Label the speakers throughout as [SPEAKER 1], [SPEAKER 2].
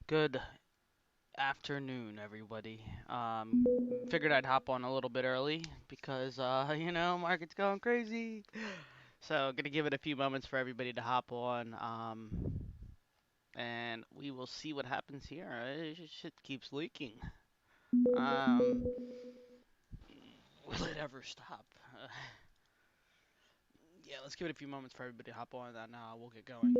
[SPEAKER 1] Good afternoon, everybody. Figured I'd hop on a little bit early because, market's going crazy. So, gonna give it a few moments for everybody to hop on, and we will see what happens here. Shit keeps leaking. Um, will it ever stop? Yeah, let's give it a few moments for everybody to hop on, and we'll get going.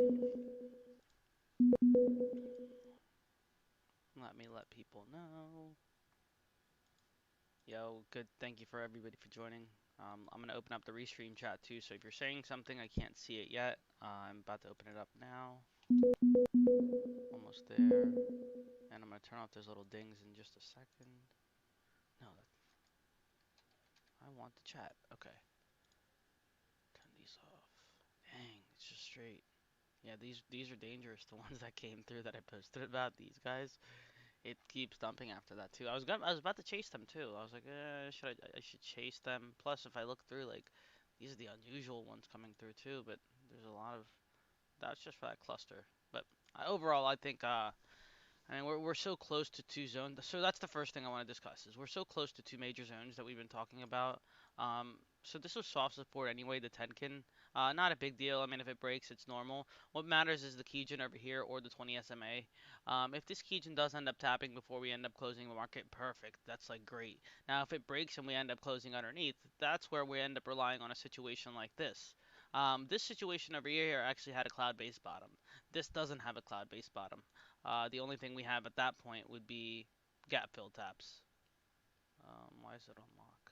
[SPEAKER 1] Let me let people know. Yo, good. Thank you for everybody for joining. I'm gonna open up the restream chat too, so if you're saying something I can't see it yet, I'm about to open it up now. Almost there. And I'm gonna turn off those little dings in just a second. No, I want the chat. Okay. Turn these off. Dang, it's just straight. Yeah, these are dangerous. The ones that came through that I posted about these guys. It keeps dumping after that too. I was about to chase them too. I was like, I should chase them. Plus, if I look through, like, these are the unusual ones coming through too. But there's a lot of that's just for that cluster. But overall, I think I mean, we're so close to two zones. So that's the first thing I want to discuss is we're so close to two major zones that we've been talking about. So this was soft support anyway, the Tenkin. Not a big deal. I mean, if it breaks, it's normal. What matters is the Kijin over here or the 20 SMA. If this Kijin does end up tapping before we end up closing the market, perfect. That's like great. Now, if it breaks and we end up closing underneath, that's where we end up relying on a situation like this. This situation over here actually had a cloud-based bottom. This doesn't have a cloud-based bottom. The only thing we have at that point would be gap fill taps. Why is it on lock?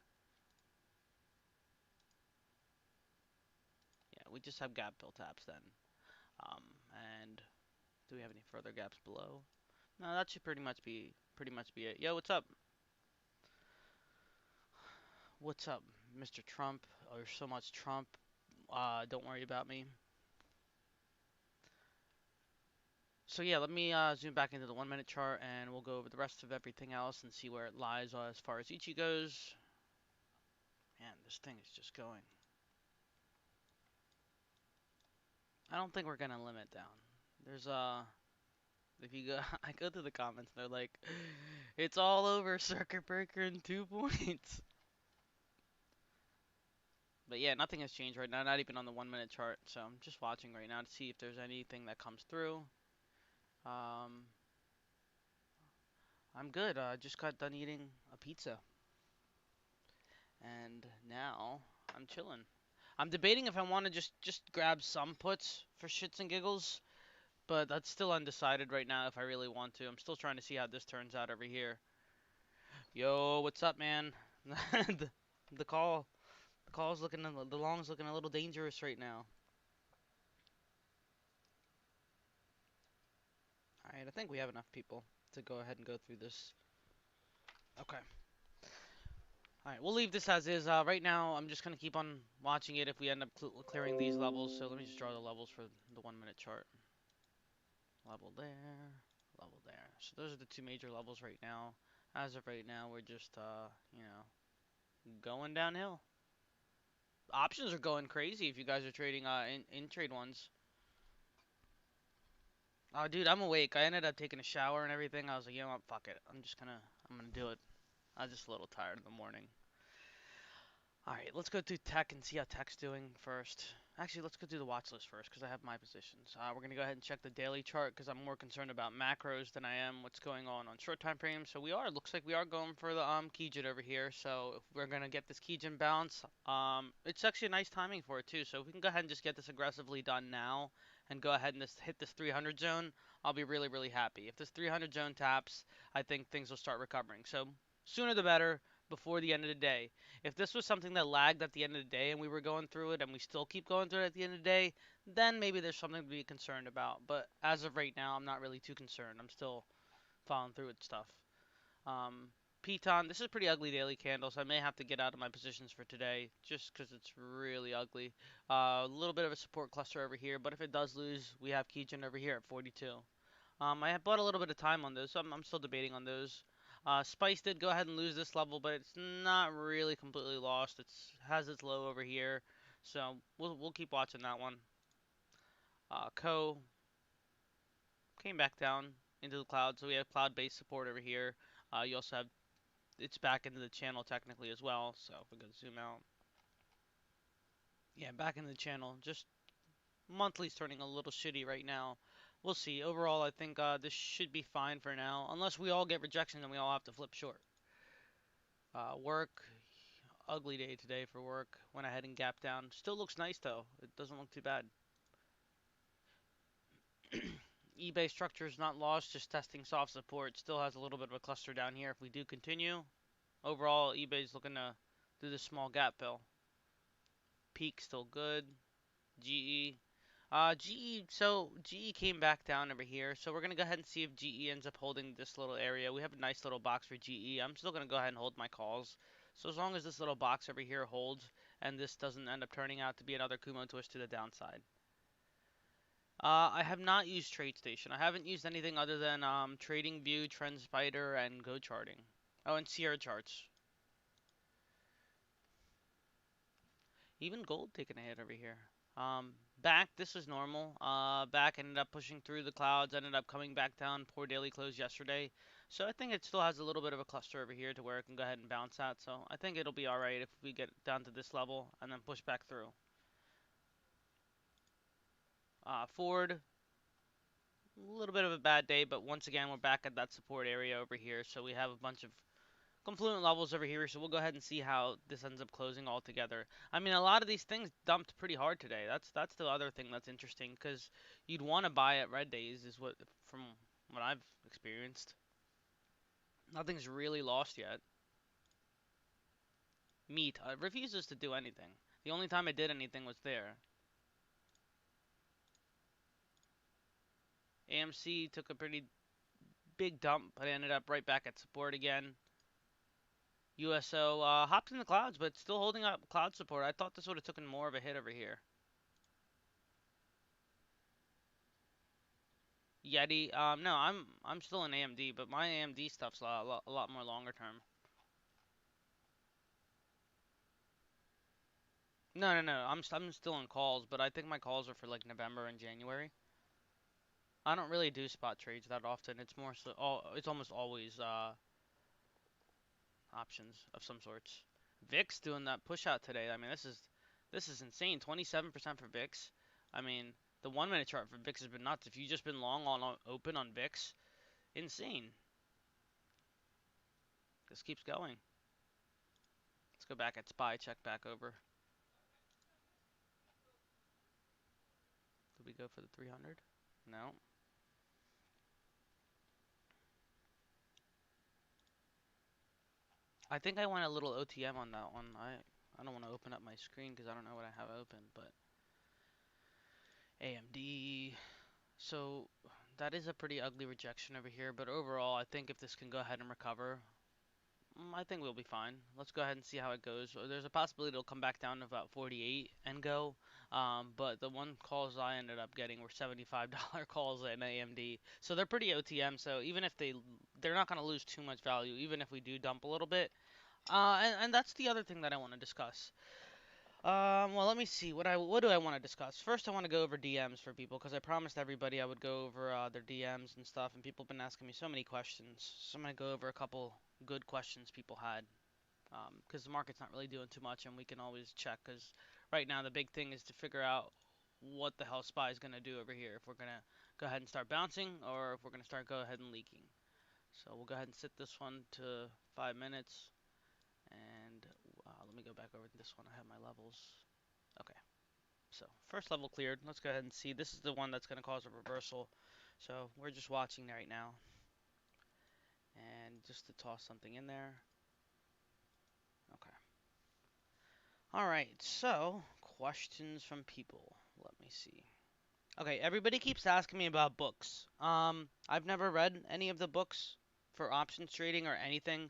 [SPEAKER 1] Yeah, we just have gap fill taps then. Um, and do we have any further gaps below? No, that should pretty much be it. Yo, what's up? What's up, Mr. Trump? Oh, there's so much Trump. Don't worry about me. So yeah, let me zoom back into the 1 minute chart and we'll go over the rest of everything else and see where it lies as far as Ichi goes. Man, this thing is just going. I don't think we're gonna limit down. There's if you go, I go through the comments, they're like, it's all over circuit breaker in 2 points. But yeah, nothing has changed right now, not even on the 1 minute chart. So I'm just watching right now to see if there's anything that comes through. Um, I'm good. I just got done eating a pizza, and now I'm chilling. I'm debating if I want to just grab some puts for shits and giggles, but that's still undecided right now if I really want to. I'm still trying to see how this turns out over here. Yo, what's up, man? the, the call, the call's looking, the long's looking a little dangerous right now. All right, I think we have enough people to go ahead and go through this. Okay. All right, we'll leave this as is. Right now, I'm just gonna keep on watching it if we end up clearing these levels. So let me just draw the levels for the 1 minute chart. Level there, level there. So those are the two major levels right now. As of right now, we're just, going downhill. Options are going crazy if you guys are trading in trade ones. Oh, dude, I'm awake. I ended up taking a shower and everything. I was like, you know what, fuck it. I'm gonna do it. I was just a little tired in the morning. All right, let's go through tech and see how tech's doing first. Actually, let's go through the watch list first because I have my positions. We're gonna go ahead and check the daily chart because I'm more concerned about macros than I am what's going on short time frames. So looks like we are going for the Kijin over here. So if we're gonna get this Kijin bounce, it's actually a nice timing for it too. So if we can go ahead and just get this aggressively done now and go ahead and just hit this 300 zone, I'll be really really happy. If this 300 zone taps, I think things will start recovering. So sooner the better before the end of the day. If this was something that lagged at the end of the day and we were going through it and we still keep going through it at the end of the day, then maybe there's something to be concerned about. But as of right now, I'm not really too concerned. I'm still following through with stuff. Um, Piton, this is a pretty ugly daily candle, so I may have to get out of my positions for today just because it's really ugly. A little bit of a support cluster over here, but if it does lose, we have Kijin over here at 42. I have bought a little bit of time on those, so I'm still debating on those. Spice did go ahead and lose this level, but it's not really completely lost. It's has its low over here, so we'll keep watching that one. Co came back down into the cloud. So we have cloud-based support over here. You also have it's back into the channel technically as well. So if we go zoom out, yeah, back into the channel. Just monthly's turning a little shitty right now. We'll see. Overall, I think this should be fine for now, unless we all get rejection and we all have to flip short. Work, ugly day today for work. Went ahead and gapped down. Still looks nice though. It doesn't look too bad. eBay structure is not lost, just testing soft support. Still has a little bit of a cluster down here. If we do continue, overall eBay's looking to do this small gap fill. Peak still good. GE. GE came back down over here. So we're gonna go ahead and see if GE ends up holding this little area. We have a nice little box for GE. I'm still gonna go ahead and hold my calls. So as long as this little box over here holds and this doesn't end up turning out to be another Kumo twist to the downside. I have not used TradeStation. I haven't used anything other than TradingView, TrendSpider, and Go Charting. Oh, and Sierra charts. Even gold taking a hit over here. Back, this is normal. Back ended up pushing through the clouds, ended up coming back down. Poor daily close yesterday. So I think it still has a little bit of a cluster over here to where it can go ahead and bounce out. So I think it'll be alright if we get down to this level and then push back through. Ford, a little bit of a bad day, but once again, we're back at that support area over here. So we have a bunch of confluent levels over here, so we'll go ahead and see how this ends up closing all together. I mean, a lot of these things dumped pretty hard today. That's the other thing that's interesting, because you'd want to buy at red days, is what from what I've experienced. Nothing's really lost yet. Meat refuses to do anything. The only time it did anything was there. AMC took a pretty big dump, but ended up right back at support again. USO hopped in the clouds, but still holding up cloud support. I thought this would have taken more of a hit over here. Yeti. No, I'm still in AMD, but my AMD stuff's a lot more longer term. No. I'm still in calls, but I think my calls are for like November and January. I don't really do spot trades that often. It's more so. It's almost always options of some sorts. VIX doing that push out today. I mean, this is insane. 27% for VIX. I mean, the 1 minute chart for VIX has been nuts. If you've just been long on open on VIX, insane. This keeps going. Let's go back at SPY, check back over. Did we go for the 300? No. I think I went a little OTM on that one. I don't want to open up my screen because I don't know what I have open, but AMD. So that is a pretty ugly rejection over here, but overall, I think if this can go ahead and recover, I think we'll be fine. Let's go ahead and see how it goes. There's a possibility it'll come back down to about 48 and go. But the one calls I ended up getting were $75 calls in AMD. So they're pretty OTM. So even if they're not going to lose too much value, even if we do dump a little bit. And that's the other thing that I want to discuss. Well, let me see. What do I want to discuss? First, I want to go over DMs for people because I promised everybody I would go over their DMs and stuff, and people have been asking me so many questions. So I'm gonna go over a couple good questions people had, because the market's not really doing too much, and we can always check. Because right now the big thing is to figure out what the hell SPY is gonna do over here. If we're gonna go ahead and start bouncing, or if we're gonna start go ahead and leaking. So we'll go ahead and set this one to 5 minutes. And let me go back over to this one. I have my levels. Okay, so first level cleared. Let's go ahead and see. This is the one that's going to cause a reversal. So we're just watching right now. And just to toss something in there. Okay. All right, so questions from people. Let me see. Okay, everybody keeps asking me about books. I've never read any of the books for options trading or anything.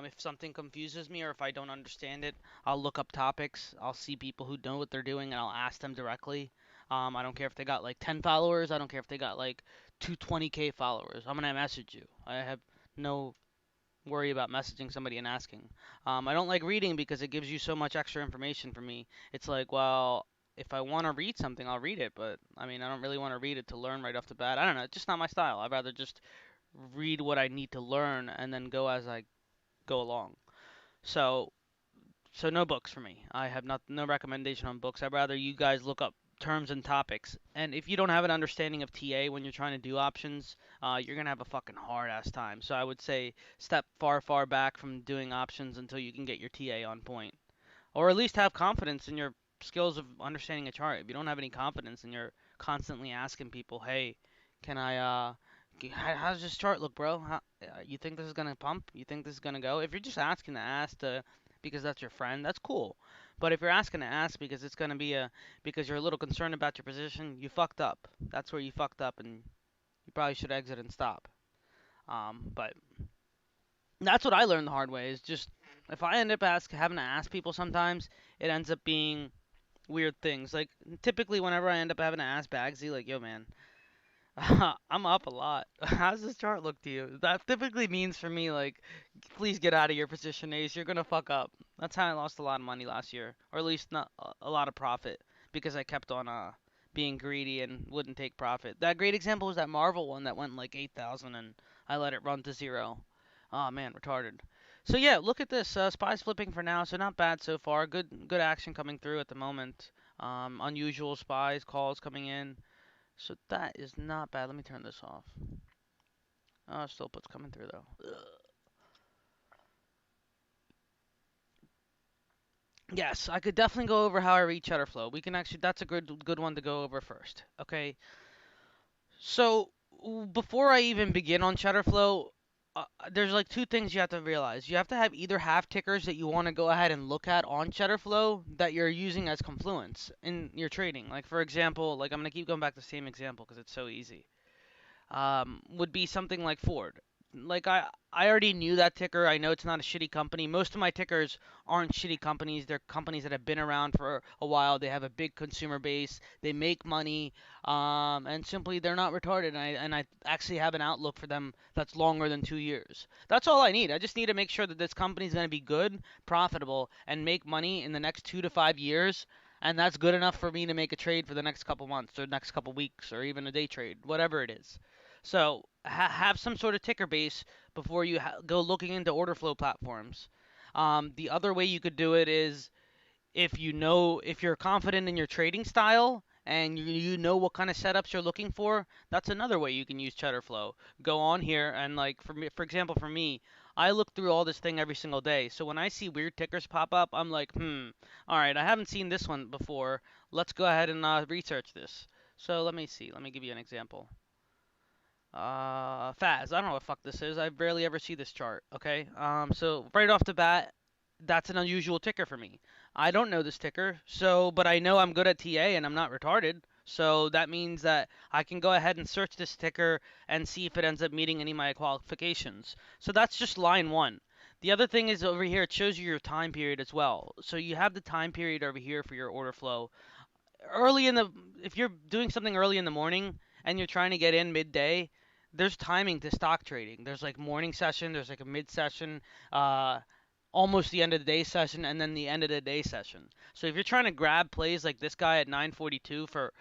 [SPEAKER 1] If something confuses me or if I don't understand it, I'll look up topics. I'll see people who know what they're doing and I'll ask them directly. I don't care if they got like 10 followers. I don't care if they got like 220K followers. I'm gonna message you. I have no worry about messaging somebody and asking. I don't like reading because it gives you so much extra information for me. It's like, well, if I want to read something, I'll read it, but I mean, I don't really want to read it to learn right off the bat. I don't know, it's just not my style. I'd rather just read what I need to learn and then go as I go along. So so no books for me. I have no recommendation on books. I'd rather you guys look up terms and topics. And if you don't have an understanding of TA when you're trying to do options, you're gonna have a fucking hard ass time. So I would say step far back from doing options until you can get your TA on point, or at least have confidence in your skills of understanding a chart. If you don't have any confidence and you're constantly asking people, "Hey, can I how does this chart look, bro? You think this is gonna pump? You think this is gonna go?" If you're just asking to ask to because that's your friend, that's cool. But if you're asking to ask because it's gonna be a because you're a little concerned about your position, you fucked up. That's where you fucked up, and you probably should exit and stop. But that's what I learned the hard way. Is just if I end up having to ask people sometimes, it ends up being weird things. Like typically, whenever I end up having to ask Bagsy, like, "Yo, man, I'm up a lot. How's this chart look to you?" That typically means for me, like, please get out of your position, Ace. You're gonna fuck up. That's how I lost a lot of money last year, or at least not a lot of profit, because I kept on being greedy and wouldn't take profit. That great example was that Marvel one that went like 8,000 and I let it run to zero. Oh man, retarded. So yeah, look at this. Spies flipping for now, so not bad so far. Good action coming through at the moment. Unusual spies calls coming in. So that is not bad. Let me turn this off. Oh, still puts coming through though. Ugh. Yes, I could definitely go over how I read cheddar flow. We can actually that's a good one to go over first. Okay. So before I even begin on cheddar flow, there's like two things you have to realize. You have to have either have tickers that you want to go ahead and look at on cheddar flow that you're using as confluence in your trading. Like for example, like I'm gonna keep going back to the same example because it's so easy. Would be something like Ford. Like I already knew that ticker. I know it's not a shitty company. Most of my tickers aren't shitty companies. They're companies that have been around for a while. They have a big consumer base. They make money. And simply they're not retarded. And I actually have an outlook for them that's longer than 2 years. That's all I need. I just need to make sure that this company is going to be good, profitable, and make money in the next 2 to 5 years. And that's good enough for me to make a trade for the next couple months or next couple weeks or even a day trade, whatever it is. So have some sort of ticker base before you go looking into order flow platforms. The other way you could do it is if you're confident in your trading style and you know what kind of setups you're looking for, that's another way you can use cheddar flow. Go on here and like for me, for example, for me, I look through all this thing every single day. So when I see weird tickers pop up, I'm like, all right, I haven't seen this one before. Let's go ahead and research this. So let me see. Let me give you an example. Faz. I don't know what the fuck this is. I barely ever see this chart. Okay. So right off the bat, that's an unusual ticker for me. I don't know this ticker, so but I know I'm good at TA and I'm not retarded. So that means that I can go ahead and search this ticker and see if it ends up meeting any of my qualifications. So that's just line one. The other thing is over here, it shows you your time period as well. So you have the time period over here for your order flow early in the if you're doing something early in the morning and you're trying to get in midday, there's timing to stock trading. There's like morning session, there's like a mid session, uh, almost the end of the day session, and then the end of the day session. So if you're trying to grab plays like this guy at 9:42 for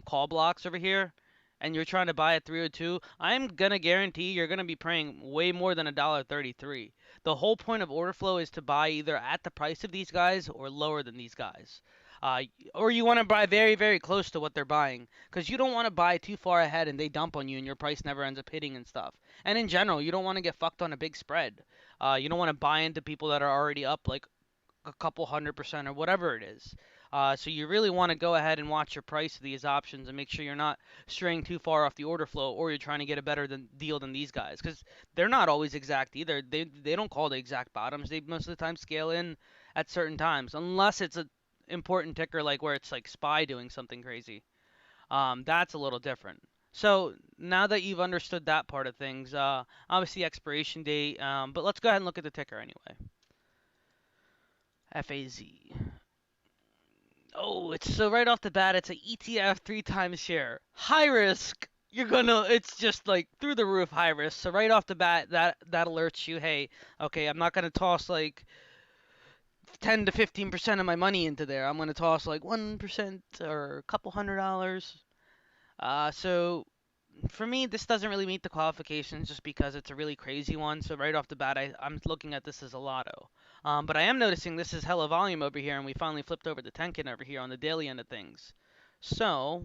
[SPEAKER 1] call blocks over here, and you're trying to buy at 302, I'm gonna guarantee you're gonna be paying way more than $1.33. The whole point of order flow is to buy either at the price of these guys or lower than these guys. Uh, or you want to buy very close to what they're buying, because you don't want to buy too far ahead and they dump on you and your price never ends up hitting and stuff. And in general, you don't want to get fucked on a big spread. You don't want to buy into people that are already up like a couple 100% or whatever it is. So you really want to go ahead and watch your price of these options and make sure you're not straying too far off the order flow, or you're trying to get a better deal than these guys, because they're not always exact either. They don't call the exact bottoms. They most of the time scale in at certain times, unless it's a important ticker like where it's like SPY doing something crazy. That's a little different. So now that you've understood that part of things, obviously expiration date, but let's go ahead and look at the ticker anyway. FAZ. Oh, it's so right off the bat, it's a ETF 3 times share. High risk. It's just like through the roof high risk. So right off the bat, that alerts you, hey, okay, I'm not gonna toss like 10 to 15% of my money into there. I'm gonna toss like 1% or a couple $100. So for me, this doesn't really meet the qualifications just because it's a really crazy one. So right off the bat, I'm looking at this as a lotto. But I am noticing this is hella volume over here, and we finally flipped over the Tenkin over here on the daily end of things. So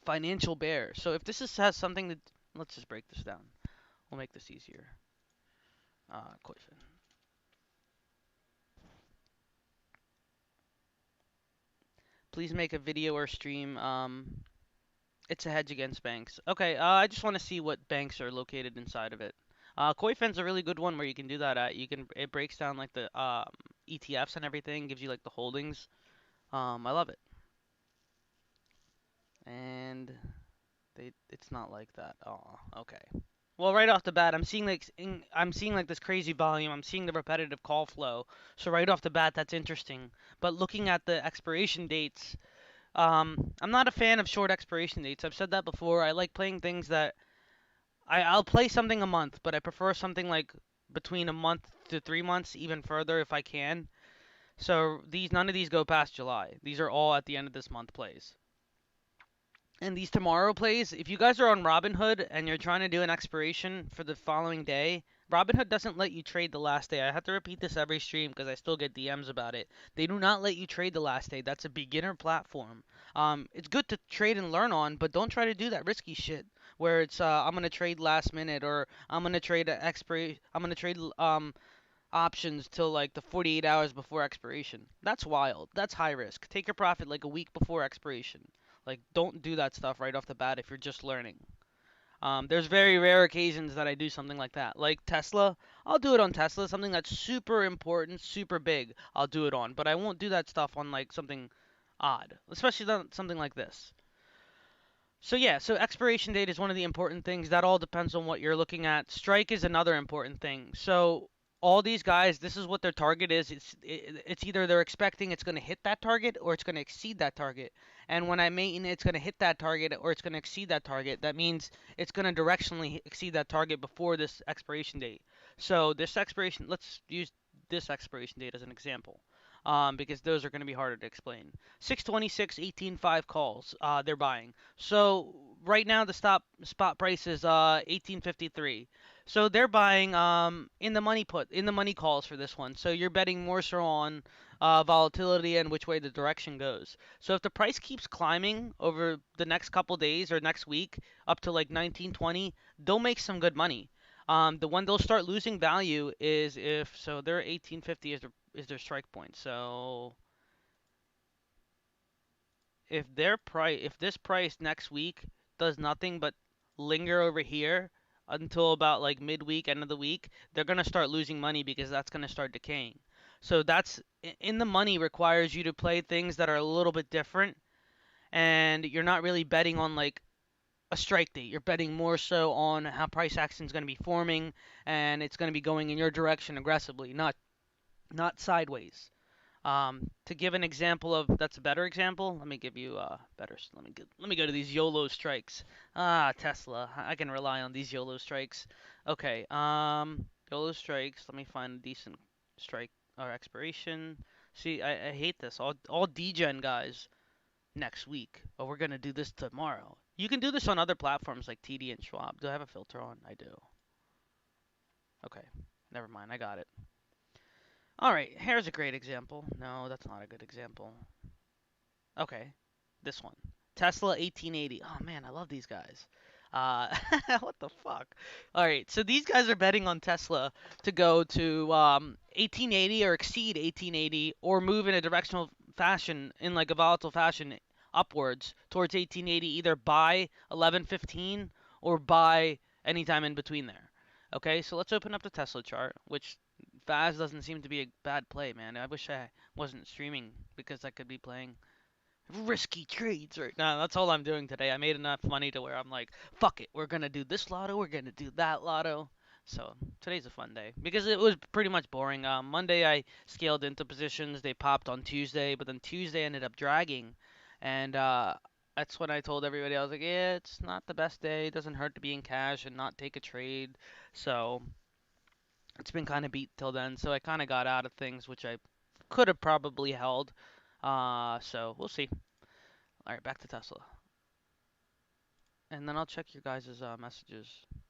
[SPEAKER 1] financial bear. So if this has something to, let's just break this down. We'll make this easier. Question. Please make a video or stream. It's a hedge against banks. Okay, I just want to see what banks are located inside of it. Koifin's a really good one where you can do that at. It breaks down like the ETFs and everything, gives you like the holdings. I love it. And it's not like that. Oh, okay. Well, right off the bat, I'm seeing like this crazy volume. I'm seeing the repetitive call flow. So right off the bat, that's interesting. But looking at the expiration dates, I'm not a fan of short expiration dates. I've said that before. I like playing things that I'll play something a month, but I prefer something like between a month to 3 months, even further if I can. So these none of these go past July. These are all at the end of this month plays. And these tomorrow plays, if you guys are on Robinhood and you're trying to do an expiration for the following day, Robinhood doesn't let you trade the last day. I have to repeat this every stream because I still get DMs about it. They do not let you trade the last day. That's a beginner platform. It's good to trade and learn on, but don't try to do that risky shit where it's I'm gonna trade last minute or I'm gonna trade a expiration. I'm gonna trade options till like the 48 hours before expiration. That's wild. That's high risk. Take your profit like a week before expiration. Like, don't do that stuff right off the bat if you're just learning. There's very rare occasions that I do something like that. Like Tesla, I'll do it on Tesla, something that's super important, super big. I'll do it on, but I won't do that stuff on like something odd, especially something like this. So yeah, so expiration date is one of the important things. That all depends on what you're looking at. Strike is another important thing. So all these guys, this is what their target is. It's either they're expecting it's going to hit that target or it's going to exceed that target. And when I mean it's going to hit that target or it's going to exceed that target, that means it's going to directionally exceed that target before this expiration date. So this expiration, let's use this expiration date as an example. Because those are going to be harder to explain. 626, 18.5 calls. They're buying. So right now the stop spot price is 18.53. So they're buying in the money calls for this one. So you're betting more so on volatility and which way the direction goes. So if the price keeps climbing over the next couple days or next week up to like 19.20, they'll make some good money. The one they'll start losing value is if so their 18.50 is their strike point. So if this price next week does nothing but linger over here until about like midweek, end of the week, they're gonna start losing money because that's gonna start decaying. So that's in the money requires you to play things that are a little bit different, and you're not really betting on like a strike date. You're betting more so on how price action is going to be forming, and it's going to be going in your direction aggressively, not sideways. To give an example of that's a better example, let me give you better. Let me go to these YOLO strikes. Tesla. I can rely on these YOLO strikes. Okay. YOLO strikes. Let me find a decent strike or expiration. See, I hate this. All degen guys next week. Oh, we're gonna do this tomorrow. You can do this on other platforms like TD and Schwab. Do I have a filter on? I do. Okay. Never mind. I got it. All right. Here's a great example. No, that's not a good example. Okay, this one. Tesla 1880. Oh man, I love these guys. Uh, what the fuck? All right, so these guys are betting on Tesla to go to 1880 or exceed 1880 or move in a directional fashion in like a volatile fashion upwards towards 1880, either by 1115 or by anytime in between there. Okay, so let's open up the Tesla chart, which Faz doesn't seem to be a bad play, man. I wish I wasn't streaming because I could be playing risky trades right now. That's all I'm doing today. I made enough money to where I'm like, fuck it, we're gonna do this lotto, we're gonna do that lotto. So today's a fun day because it was pretty much boring. Monday I scaled into positions, they popped on Tuesday, but then Tuesday ended up dragging, and that's when I told everybody I was like, yeah, it's not the best day. It doesn't hurt to be in cash and not take a trade. So it's been kind of beat till then. So I kind of got out of things which I could have probably held. So we'll see. All right, back to Tesla. And then I'll check your guys' messages.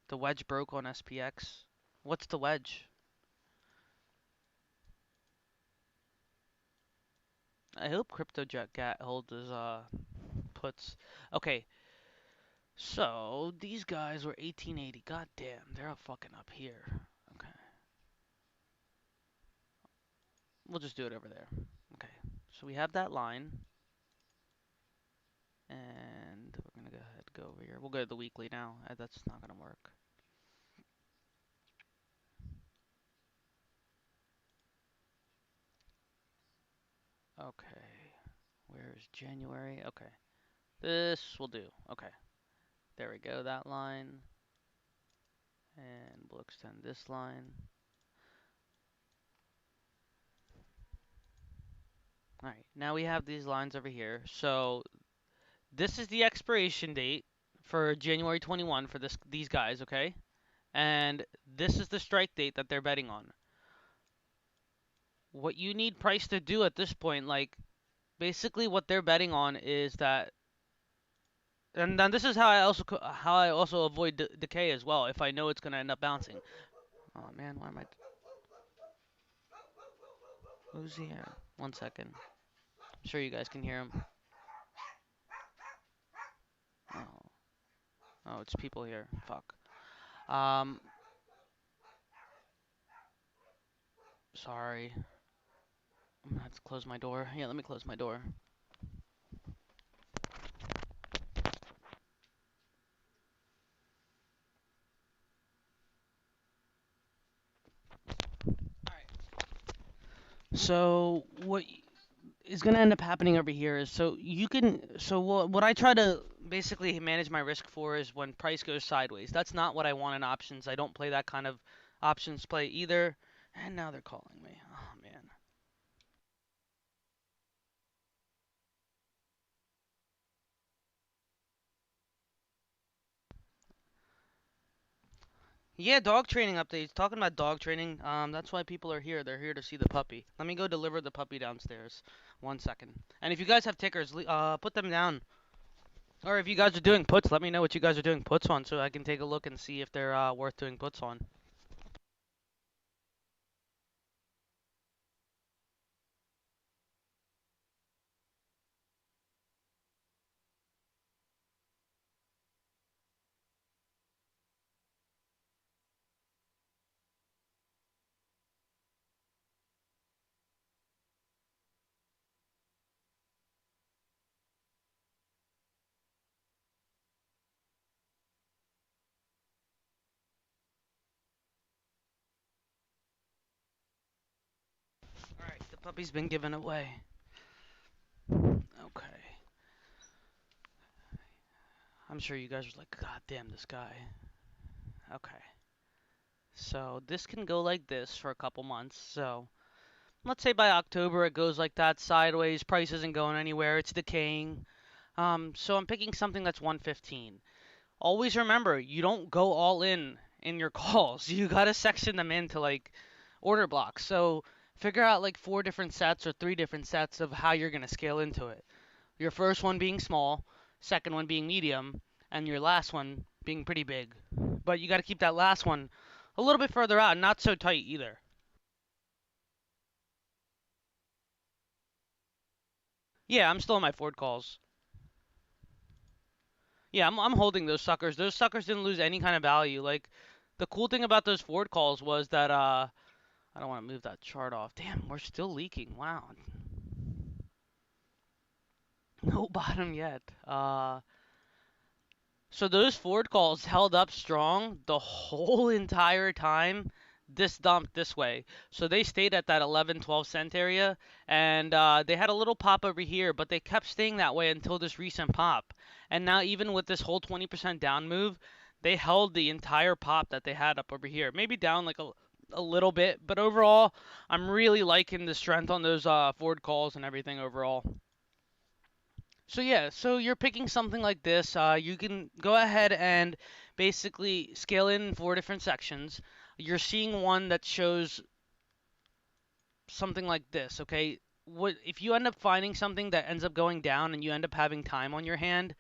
[SPEAKER 1] The wedge broke on SPX. What's the wedge? I hope CryptoJet Gat holds his puts. Okay, so these guys were 1880. God damn, they're fucking up here. Okay, we'll just do it over there. Okay, so we have that line, and we're gonna go ahead and go over here. We'll go to the weekly now. That's not gonna work. Okay, where is January? Okay, this will do. Okay, there we go. That line, and we'll extend this line. All right, now we have these lines over here. So this is the expiration date for January 21 for these guys, okay? And this is the strike date that they're betting on. What you need price to do at this point, like basically what they're betting on is that, and then this is how I also avoid decay as well if I know it's gonna end up bouncing. Oh man, why am I? Who's here? 1 second. I'm sure you guys can hear him. Oh, oh, it's people here. Fuck. Um, sorry. I'm gonna have to close my door. Yeah, let me close my door. So what is going to end up happening over here is what I try to basically manage my risk for is when price goes sideways. That's not what I want in options. I don't play that kind of options play either. And now they're calling me. Oh man. Yeah, dog training updates. Talking about dog training. That's why people are here. They're here to see the puppy. Let me go deliver the puppy downstairs. 1 second. And if you guys have tickers, put them down. Or if you guys are doing puts, let me know what you guys are doing puts on so I can take a look and see if they're worth doing puts on. Alright, the puppy's been given away. Okay. I'm sure you guys are like, God damn this guy. Okay. So this can go like this for a couple months. So let's say by October it goes like that sideways. Price isn't going anywhere. It's decaying. So I'm picking something that's 115. Always remember, you don't go all in your calls. You gotta section them into like order blocks. So figure out like 4 different sets or 3 different sets of how you're gonna scale into it. Your first one being small, second one being medium, and your last one being pretty big. But you gotta keep that last one a little bit further out, not so tight either. Yeah, I'm still on my Ford calls. Yeah, I'm holding those suckers. Those suckers didn't lose any kind of value. Like the cool thing about those Ford calls was that I don't want to move that chart off. Damn, we're still leaking. Wow. No bottom yet. So those Ford calls held up strong the whole entire time this dumped this way. So they stayed at that 11, 12 cent area, and they had a little pop over here, but they kept staying that way until this recent pop. And now even with this whole 20% down move, they held the entire pop that they had up over here. Maybe down like a little bit, but overall, I'm really liking the strength on those Ford calls and everything overall. So yeah, so you're picking something like this. You can go ahead and basically scale in 4 different sections. You're seeing one that shows something like this, okay? What if you end up finding something that ends up going down and you end up having time on your hand?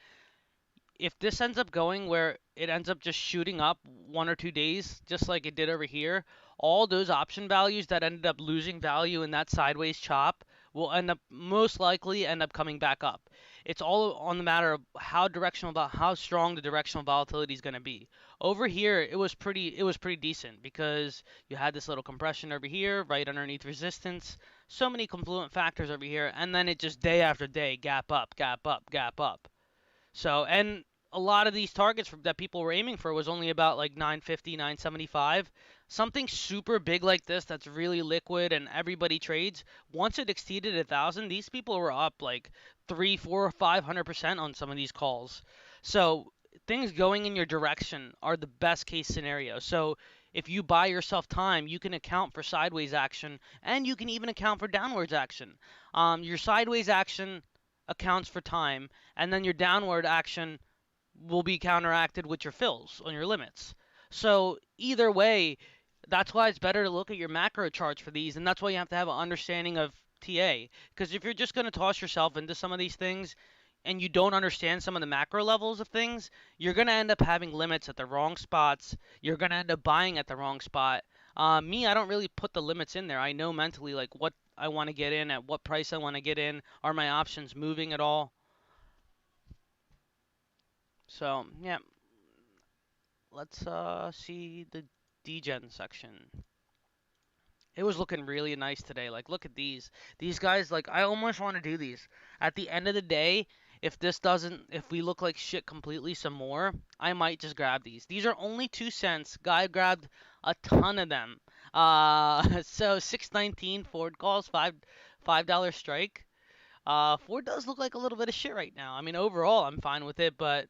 [SPEAKER 1] if this ends up going where it ends up just shooting up 1 or 2 days, just like it did over here, all those option values that ended up losing value in that sideways chop will end up most likely end up coming back up. It's all on the matter of how strong the directional volatility is going to be. Over here, it was pretty decent because you had this little compression over here, right underneath resistance. So many confluent factors over here, and then it just day after day gap up, gap up, gap up. So, and a lot of these targets that people were aiming for was only about like 950, 975. Something super big like this that's really liquid and everybody trades. Once it exceeded 1,000, these people were up like 3, 4, 500% on some of these calls. So things going in your direction are the best case scenario. So if you buy yourself time, you can account for sideways action and you can even account for downwards action. Your sideways action accounts for time, and then your downward action will be counteracted with your fills on your limits. So either way, that's why it's better to look at your macro charts for these, and that's why you have to have an understanding of TA. Because if you're just going to toss yourself into some of these things and you don't understand some of the macro levels of things, you're going to end up having limits at the wrong spots. You're going to end up buying at the wrong spot. Me, I don't really put the limits in there. I know mentally like what I want to get in, at what price I want to get in. Are my options moving at all? So, yeah, let's see the degen section. It was looking really nice today. Like, look at these. These guys, like, I almost want to do these. At the end of the day, if we look like shit completely some more, I might just grab these. These are only 2 cents. Guy grabbed a ton of them. So 619 Ford calls, $5 strike. Ford does look like a little bit of shit right now. I mean, overall, I'm fine with it, but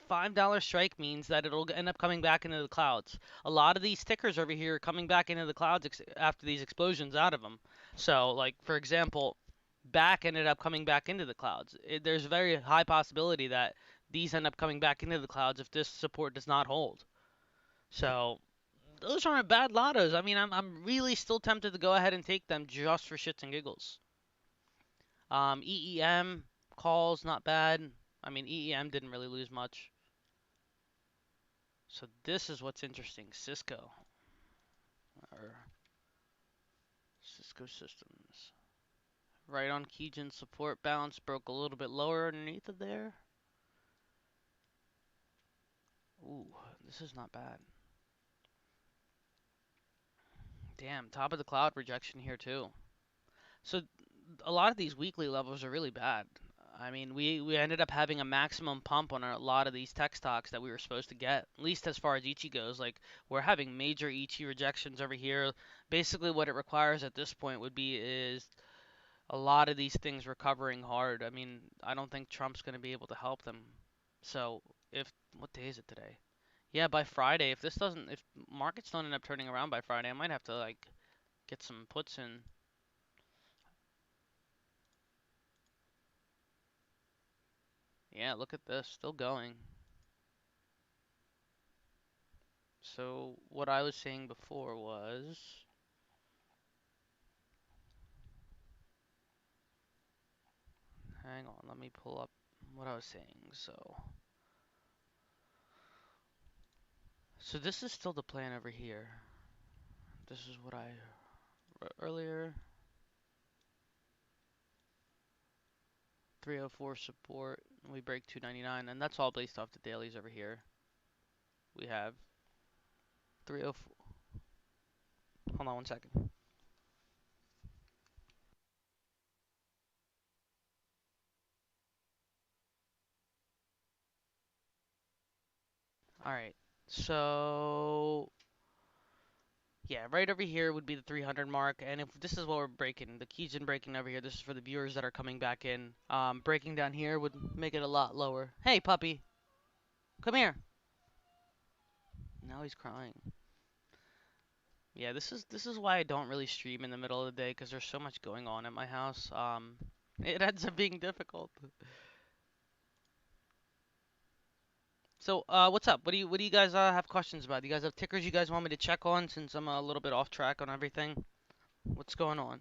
[SPEAKER 1] $5 strike means that it'll end up coming back into the clouds. A lot of these stickers over here are coming back into the clouds after these explosions out of them. So, like, for example, back ended up coming back into the clouds. There's a very high possibility that these end up coming back into the clouds if this support does not hold. So, those aren't bad lottos. I mean, I'm really still tempted to go ahead and take them just for shits and giggles. EEM calls, not bad. I mean, EEM didn't really lose much. So this is what's interesting. Cisco, or Cisco Systems. Right on Keygen support bounce, broke a little bit lower underneath of there. Ooh, this is not bad. Damn, top of the cloud rejection here too. So a lot of these weekly levels are really bad. I mean, we ended up having a maximum pump on a lot of these tech stocks that we were supposed to get, at least as far as Ichi goes. Like, we're having major Ichi rejections over here. Basically, what it requires at this point would be is a lot of these things recovering hard. I mean, I don't think Trump's going to be able to help them. So, what day is it today? Yeah, by Friday, if markets don't end up turning around by Friday, I might have to like get some puts in. Yeah, look at this, still going. So, what I was saying before was, hang on, let me pull up what I was saying. So this is still the plan over here. This is what I wrote earlier. 304 support. We break 299, and that's all based off the dailies over here. We have 304. Hold on 1 second. All right. So yeah, right over here would be the 300 mark, and if this is what we're breaking, the Keijin breaking over here. This is for the viewers that are coming back in. Breaking down here would make it a lot lower. Hey, puppy, come here. Now he's crying. Yeah, this is why I don't really stream in the middle of the day because there's so much going on at my house. It ends up being difficult. So, what's up? What do you guys have questions about? Do you guys have tickers you guys want me to check on since I'm a little bit off track on everything? What's going on?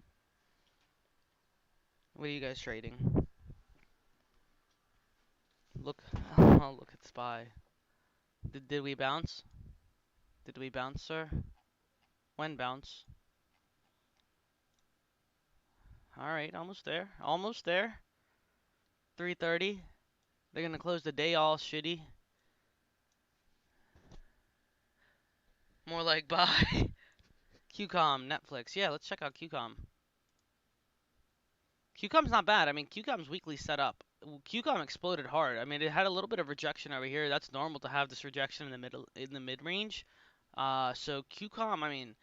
[SPEAKER 1] What are you guys trading? Look. Oh, look at SPY. Did we bounce? Did we bounce, sir? When bounce? Alright, almost there. Almost there. 3:30. They're gonna close the day all shitty. More like bye. QCOM, Netflix. Yeah, let's check out QCOM. QCOM's not bad. I mean, QCOM's weekly set up. QCOM exploded hard. I mean, it had a little bit of rejection over here. That's normal to have this rejection in the middle, in the mid range. So QCOM, I mean,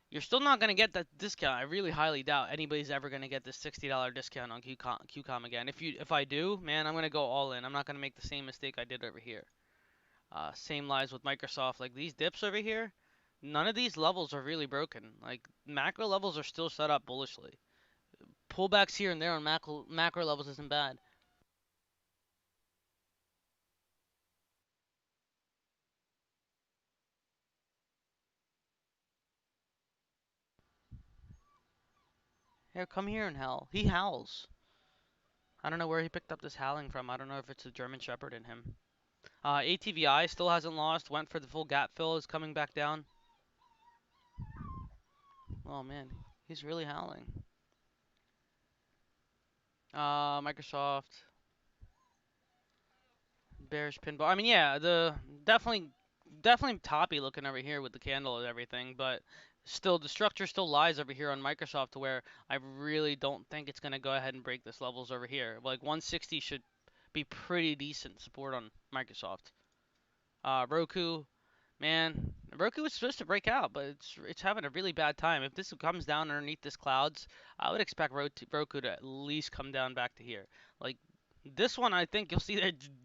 [SPEAKER 1] you're still not gonna get that discount. I really highly doubt anybody's ever gonna get this $60 discount on QCOM again. If I do, man, I'm gonna go all in. I'm not gonna make the same mistake I did over here. Same lies with Microsoft. Like these dips over here, none of these levels are really broken. Like macro levels are still set up bullishly. Pullbacks here and there on macro levels isn't bad. Here, come here and howl. He howls. I don't know where he picked up this howling from. I don't know if it's a German Shepherd in him. ATVI still hasn't lost. Went for the full gap fill. Is coming back down. Oh man, he's really howling. Microsoft. Bearish pinball. I mean, yeah, the definitely toppy looking over here with the candle and everything, but still the structure still lies over here on Microsoft to where I really don't think it's gonna go ahead and break this levels over here. Like 160 should be pretty decent support on Microsoft. Roku, man, Roku was supposed to break out, but it's having a really bad time. If this comes down underneath this clouds, I would expect Roku to at least come down back to here. Like this one, I think you'll see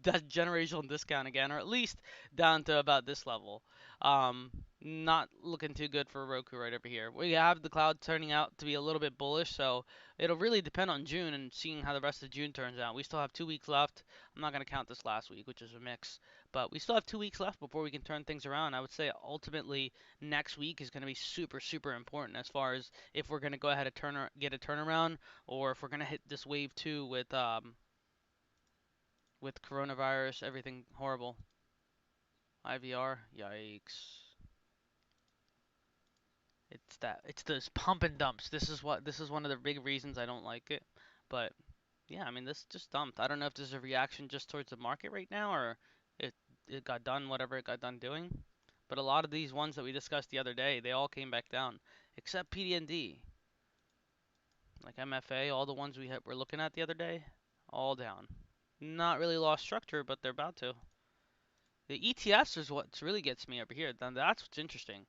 [SPEAKER 1] that generational discount again, or at least down to about this level. Um, Not looking too good for Roku right over here. We have the cloud turning out to be a little bit bullish, so it'll really depend on June and seeing how the rest of June turns out. We still have 2 weeks left. I'm not gonna count this last week, which is a mix, but we still have 2 weeks left before we can turn things around. I would say ultimately next week is gonna be super super important as far as if we're gonna go ahead and get a turnaround, or if we're gonna hit this wave two with coronavirus, everything horrible. IVR, yikes. It's those pump and dumps. This is one of the big reasons I don't like it. But yeah, I mean this just dumped. I don't know if this is a reaction just towards the market right now or it it got done whatever it got done doing. But a lot of these ones that we discussed the other day, they all came back down except PD&D. Like MFA, all the ones were looking at the other day, all down. Not really lost structure, but they're about to. The ETFs is what really gets me over here. Then that's what's interesting.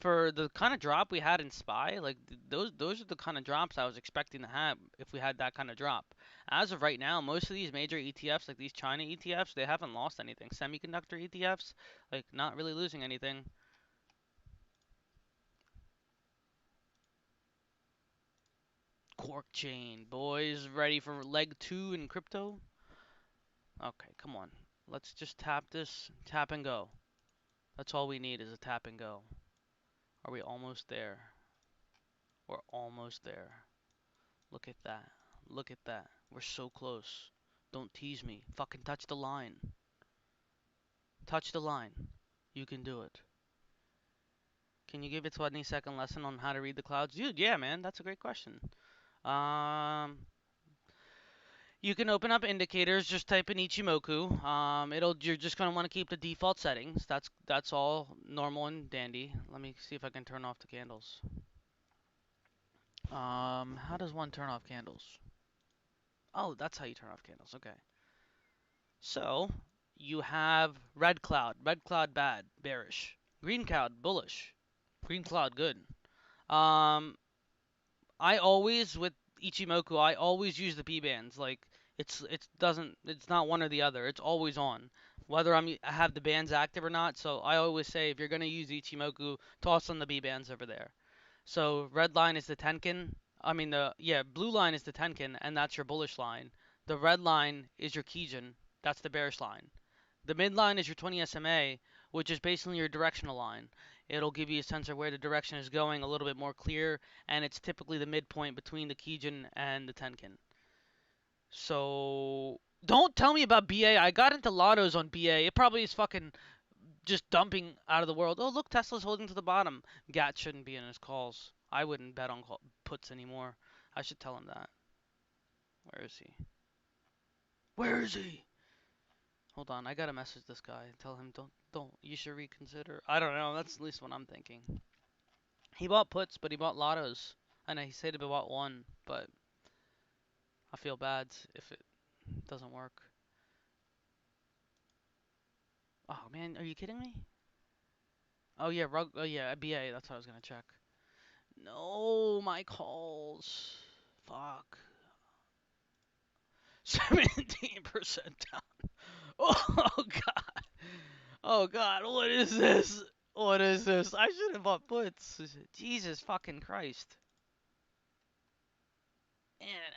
[SPEAKER 1] For the kind of drop we had in SPY, like those are the kind of drops I was expecting to have if we had that kind of drop. As of right now, most of these major ETFs, like these China ETFs, they haven't lost anything. Semiconductor ETFs, like not really losing anything. Cork chain, boys, ready for leg two in crypto? Okay, come on. Let's just tap this, tap and go. That's all we need is a tap and go. Are we almost there? We're almost there. Look at that. Look at that. We're so close. Don't tease me. Fucking touch the line. Touch the line. You can do it. Can you give a 20-second lesson on how to read the clouds? Dude, yeah, man. That's a great question. Um, you can open up indicators. Just type in Ichimoku. You're just gonna want to keep the default settings. That's all normal and dandy. Let me see if I can turn off the candles. How does one turn off candles? Oh, that's how you turn off candles. Okay. So you have red cloud bad, bearish. Green cloud bullish. Green cloud good. Um, I always with Ichimoku, I always use the P bands. Like it's not one or the other. It's always on. Whether I have the bands active or not. So I always say if you're gonna use Ichimoku, toss on the B bands over there. So red line is the Tenkin. I mean blue line is the Tenkin, and that's your bullish line. The red line is your Kijun. That's the bearish line. The midline is your 20 SMA, which is basically your directional line. It'll give you a sense of where the direction is going a little bit more clear, and it's typically the midpoint between the Kijun and the Tenkin. So Don't tell me about BA. I got into lottos on BA. It probably is fucking just dumping out of the world. Oh, look, Tesla's holding to the bottom. Gat shouldn't be in his calls. I wouldn't bet on puts anymore. I should tell him that. Where is he? Where is he? Hold on, I gotta message this guy and tell him don't. You should reconsider. I don't know. That's at least what I'm thinking. He bought puts, but he bought lottos. I know he said he bought one, but I feel bad if it doesn't work. Oh man, are you kidding me? Oh yeah, Oh yeah, BA. That's what I was gonna check. No, my calls. Fuck. 17% down. Oh god. Oh god. What is this? What is this? I should have bought puts. Jesus fucking Christ.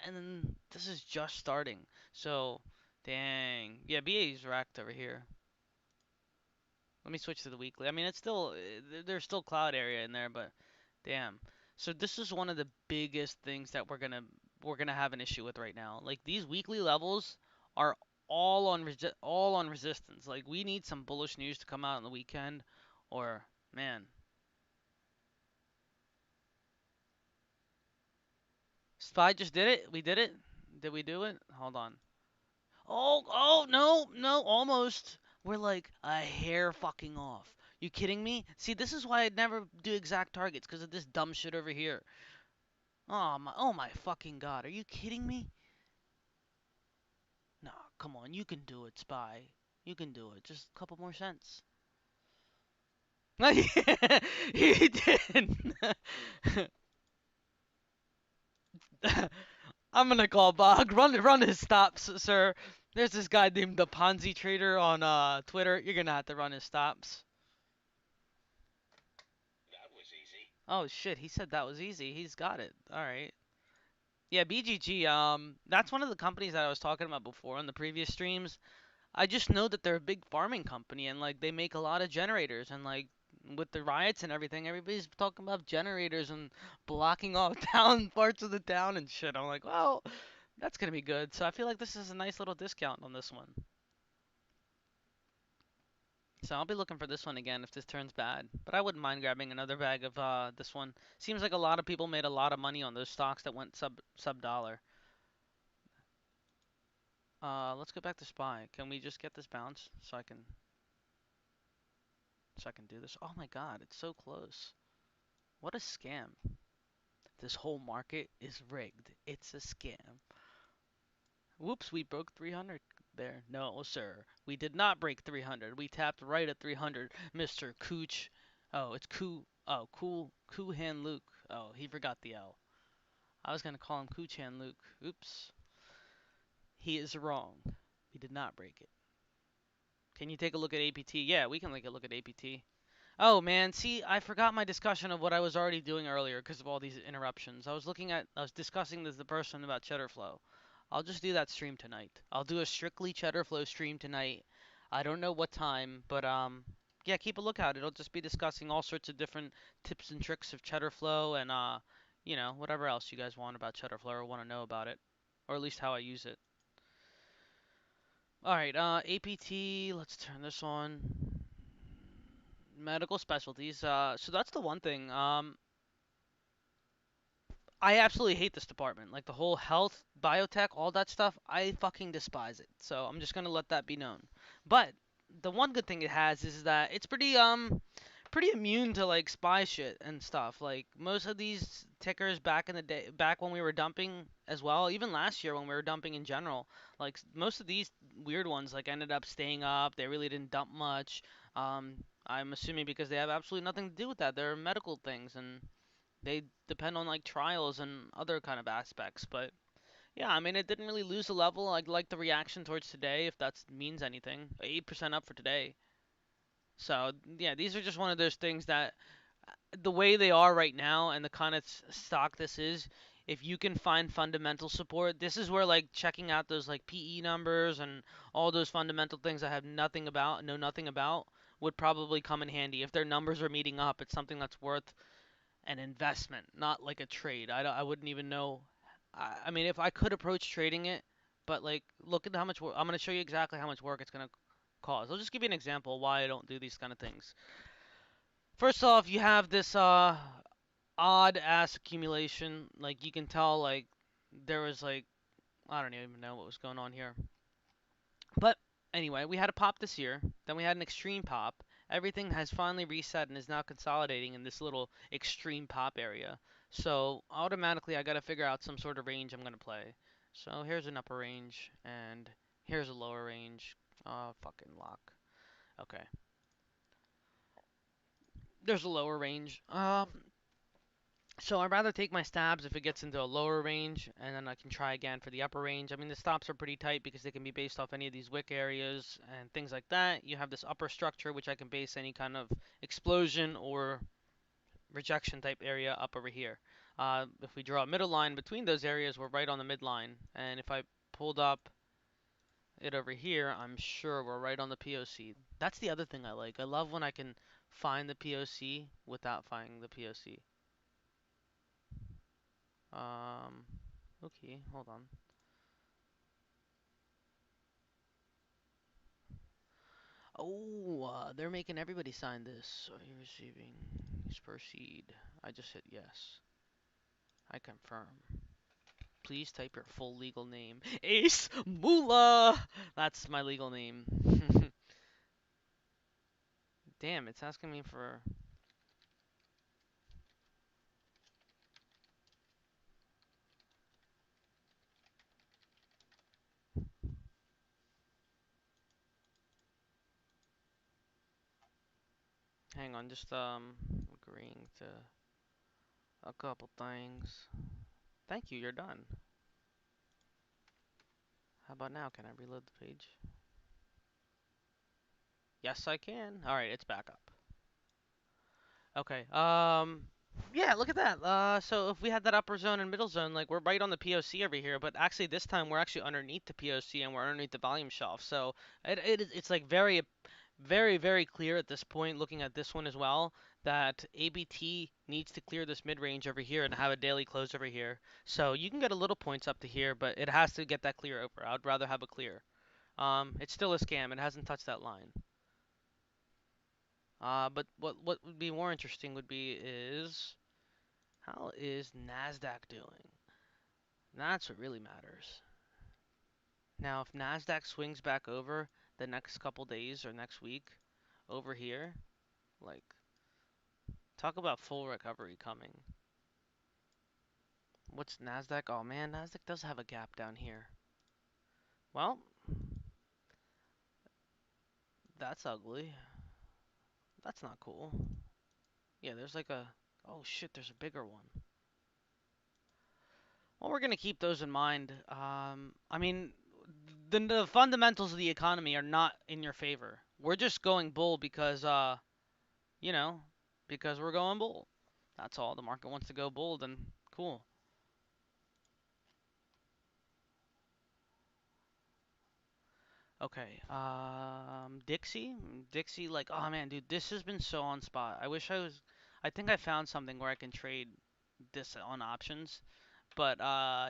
[SPEAKER 1] And then this is just starting. So, dang. Yeah, BA's racked over here. Let me switch to the weekly. I mean, it's still there's still cloud area in there, but damn. So this is one of the biggest things that we're gonna have an issue with right now. Like these weekly levels are all on resistance. Like we need some bullish news to come out on the weekend, or man, Spy just did it. We did it. Did we do it? Hold on. Oh, no, no, almost. We're like a hair fucking off. You kidding me? See, this is why I'd never do exact targets because of this dumb shit over here. Oh my fucking god. Are you kidding me? No, come on. You can do it, Spy. You can do it. Just a couple more cents. He did. I'm gonna call Bog. Run his stops, sir. There's this guy named the Ponzi Trader on Twitter. You're gonna have to run his stops.
[SPEAKER 2] That was easy.
[SPEAKER 1] Oh shit, he said that was easy. He's got it. All right. Yeah, BGG. That's one of the companies that I was talking about before on the previous streams. I just know that they're a big farming company and like they make a lot of generators and like with the riots and everything, everybody's talking about generators and blocking off town parts of the town and shit. I'm like, well, that's gonna be good. So I feel like this is a nice little discount on this one. So I'll be looking for this one again if this turns bad. But I wouldn't mind grabbing another bag of this one. Seems like a lot of people made a lot of money on those stocks that went sub dollar. Let's go back to SPY. Can we just get this bounce so I can do this? Oh my god, it's so close. What a scam. This whole market is rigged. It's a scam. Whoops, we broke 300 there. No, sir. We did not break 300. We tapped right at 300, Mr. Cooch. Oh, it's Coo. Oh, Coo Han Luke. Oh, he forgot the L. I was gonna call him Cooch Han Luke. Oops. He is wrong. We did not break it. Can you take a look at APT? Yeah, we can take a look at APT. Oh man, see, I forgot my discussion of what I was already doing earlier because of all these interruptions. I was discussing with the person about cheddar flow. I'll just do that stream tonight. I'll do a strictly cheddar flow stream tonight. I don't know what time, but yeah, keep a lookout. It'll just be discussing all sorts of different tips and tricks of cheddar flow and whatever else you guys want about cheddar flow or want to know about it, or at least how I use it. All right, APT. Let's turn this on. Medical specialties. So that's the one thing. I absolutely hate this department. Like the whole health, biotech, all that stuff. I fucking despise it. So I'm just gonna let that be known. But the one good thing it has is that it's pretty immune to like spy shit and stuff. Like most of these tickers back in the day, back when we were dumping as well, even last year when we were dumping in general, like most of these weird ones like ended up staying up. They really didn't dump much. I'm assuming because they have absolutely nothing to do with that. They're medical things and they depend on like trials and other kind of aspects. But yeah, I mean it didn't really lose a level. I like the reaction towards today, if that means anything. 8% up for today. So yeah, these are just one of those things that the way they are right now and the kind of stock this is, if you can find fundamental support, this is where like checking out those like PE numbers and all those fundamental things I have know nothing about would probably come in handy. If their numbers are meeting up, it's something that's worth an investment, not like a trade. I wouldn't even know. I mean, if I could approach trading it, but like, look at how much work. I'm gonna show you exactly how much work it's gonna cause. I'll just give you an example why I don't do these kind of things. First off, you have this odd ass accumulation. Like you can tell, like there was like I don't even know what was going on here. But anyway, we had a pop this year. Then we had an extreme pop. Everything has finally reset and is now consolidating in this little extreme pop area. So automatically, I got to figure out some sort of range I'm gonna play. So here's an upper range and here's a lower range. Fucking lock. Okay. There's a lower range. So I'd rather take my stabs if it gets into a lower range, and then I can try again for the upper range. I mean, the stops are pretty tight because they can be based off any of these wick areas and things like that. You have this upper structure, which I can base any kind of explosion or rejection type area up over here. If we draw a middle line between those areas, we're right on the midline. And if I pulled up it over here, I'm sure we're right on the POC. That's the other thing I like. I love when I can find the POC without finding the POC. Um, okay, hold on. Oh, they're making everybody sign this. Are you receiving? Proceed. I just hit yes. I confirm. Please type your full legal name. Ace Moolah! That's my legal name. Damn, it's asking me for... Hang on, just, agreeing to a couple things. Thank you, you're done. How about now? Can I reload the page? Yes, I can. Alright, it's back up. Okay. Yeah, look at that. So if we had that upper zone and middle zone, like we're right on the POC over here, but actually this time we're actually underneath the POC and we're underneath the volume shelf. So it's like very clear at this point, looking at this one as well, that ABT needs to clear this mid range over here and have a daily close over here. So you can get a little points up to here, but it has to get that clear over. I'd rather have a clear. It's still a scam. It hasn't touched that line. But what would be more interesting would be is how is Nasdaq doing? That's what really matters. Now, if Nasdaq swings back over the next couple days or next week over here, like talk about full recovery coming. What's Nasdaq? Oh man, Nasdaq does have a gap down here. Well, that's ugly. That's not cool. Yeah, there's like a oh shit, there's a bigger one. Well, we're gonna keep those in mind. I mean, the fundamentals of the economy are not in your favor. We're just going bull because, you know, because we're going bull. That's all. The market wants to go bull, then cool. Okay. Dixie, Dixie, like, oh man, dude, this has been so on spot. I wish I was. I think I found something where I can trade this on options. But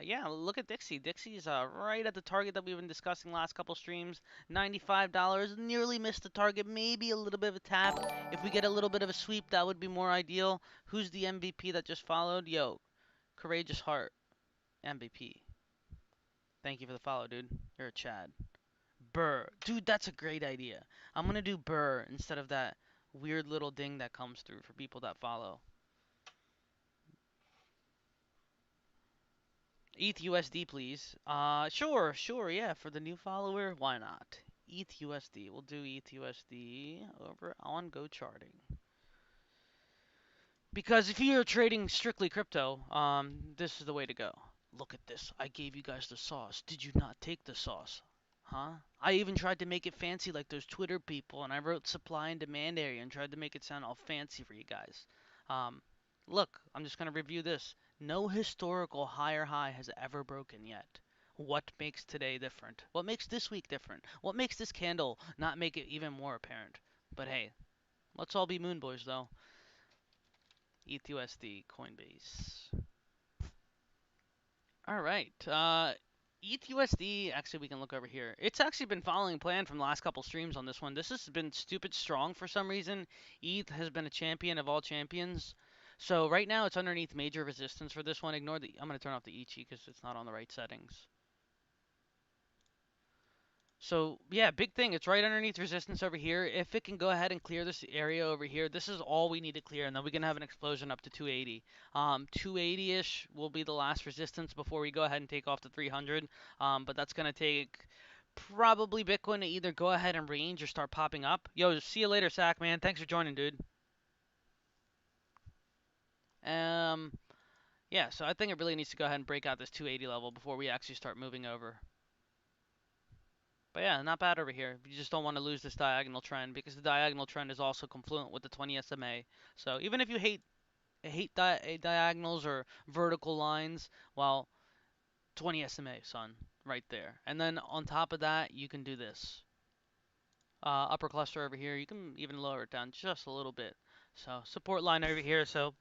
[SPEAKER 1] yeah, look at Dixie. Dixie's right at the target that we've been discussing last couple streams. $95, nearly missed the target, maybe a little bit of a tap. If we get a little bit of a sweep, that would be more ideal. Who's the MVP that just followed? Yo, Courageous Heart, MVP. Thank you for the follow, dude. You're a Chad. Burr. Dude, that's a great idea. I'm gonna do Burr instead of that weird little ding that comes through for people that follow. ETH USD, please. Sure, yeah. For the new follower, why not? ETH USD. We'll do ETH USD over on Go Charting. Because if you're trading strictly crypto, this is the way to go. Look at this. I gave you guys the sauce. Did you not take the sauce? Huh? I even tried to make it fancy like those Twitter people, and I wrote supply and demand area and tried to make it sound all fancy for you guys. Um, Look, I'm just going to review this. No historical higher high has ever broken yet. What makes today different? What makes this week different? What makes this candle not make it even more apparent? But hey, let's all be moon boys though. ETHUSD Coinbase. All right. ETH USD, actually, we can look over here. It's actually been following plan from the last couple streams on this one. This has been stupid strong for some reason. ETH has been a champion of all champions. So right now it's underneath major resistance for this one. Ignore the. I'm going to turn off the Ichi because it's not on the right settings. So yeah, big thing. It's right underneath resistance over here. If it can go ahead and clear this area over here, this is all we need to clear, and then we can have an explosion up to 280. 280-ish will be the last resistance before we go ahead and take off to 300. But that's gonna take probably Bitcoin to either go ahead and range or start popping up. Yo, see you later, Sack man. Thanks for joining, dude. Um, yeah. So I think it really needs to go ahead and break out this 280 level before we actually start moving over. But yeah, not bad over here. You just don't want to lose this diagonal trend because the diagonal trend is also confluent with the 20 SMA. So even if you hate diagonals or vertical lines, well, 20 SMA, son, right there. And then on top of that, you can do this. Upper cluster over here, you can even lower it down just a little bit. So support line over here, so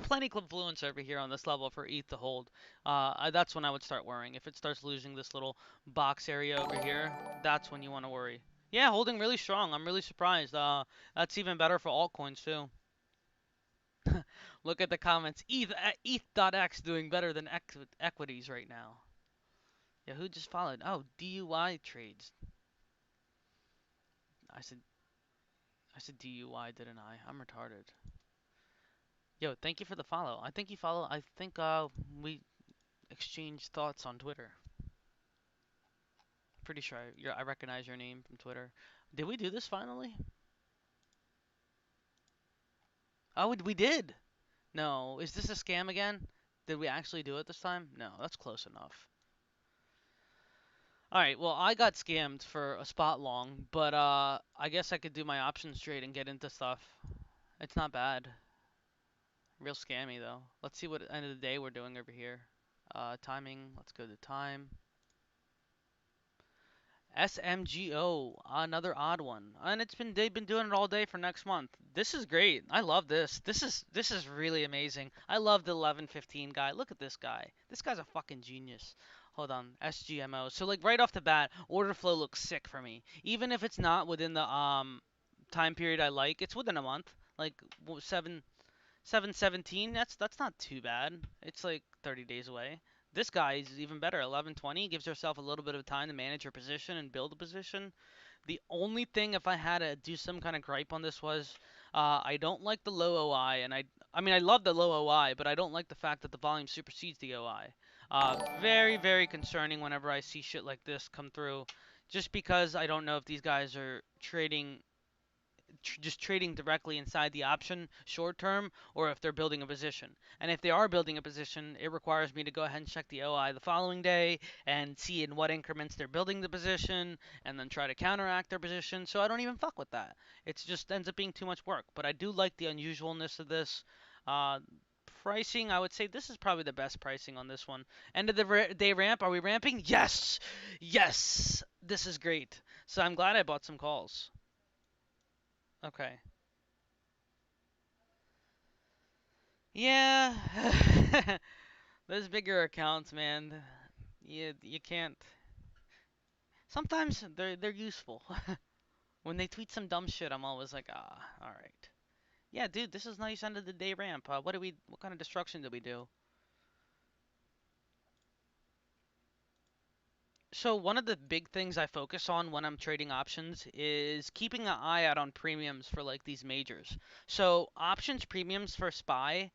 [SPEAKER 1] plenty of confluence over here on this level for ETH to hold. That's when I would start worrying. If it starts losing this little box area over here, that's when you want to worry. Yeah, holding really strong. I'm really surprised. That's even better for altcoins too. Look at the comments. ETH.x doing better than equities right now. Yeah, who just followed? Oh, DUI trades. I said DUI, didn't I? I'm retarded. Yo, thank you for the follow. I think you follow. I think we exchanged thoughts on Twitter. Pretty sure I recognize your name from Twitter. Did we do this finally? Oh, we did. No, is this a scam again? Did we actually do it this time? No, that's close enough. All right, well, I got scammed for a spot long, but I guess I could do my options trade and get into stuff. It's not bad. Real scammy though. Let's see what end of the day we're doing over here. Timing. Let's go to time. SMGO, another odd one, and they've been doing it all day for next month. This is great. I love this. This is really amazing. I love the 1115 guy. Look at this guy. This guy's a fucking genius. Hold on, SGMO. So like right off the bat, order flow looks sick for me. Even if it's not within the time period I like, it's within a month. Like 717, that's not too bad. It's like 30 days away. This guy is even better. 1120 gives yourself a little bit of time to manage your position and build a position. The only thing, if I had to do some kind of gripe on this, was I don't like the low OI, and I mean I love the low OI, but I don't like the fact that the volume supersedes the OI. Very very concerning whenever I see shit like this come through, just because I don't know if these guys are trading just trading directly inside the option short term, or if they're building a position. And if they are building a position, it requires me to go ahead and check the OI the following day and see in what increments they're building the position and then try to counteract their position. So I don't even fuck with that. It just ends up being too much work. But I do like the unusualness of this. Uh, Pricing, I would say this is probably the best pricing on this one. End of the day ramp. Are we ramping? Yes! Yes! This is great. So I'm glad I bought some calls. Okay. Yeah, those bigger accounts, man. You can't. Sometimes they're useful. When they tweet some dumb shit, I'm always like, ah, all right. Yeah, dude, this is nice end of the day ramp. What kind of destruction did we do? So one of the big things I focus on when I'm trading options is keeping an eye out on premiums for like these majors. So options premiums for SPY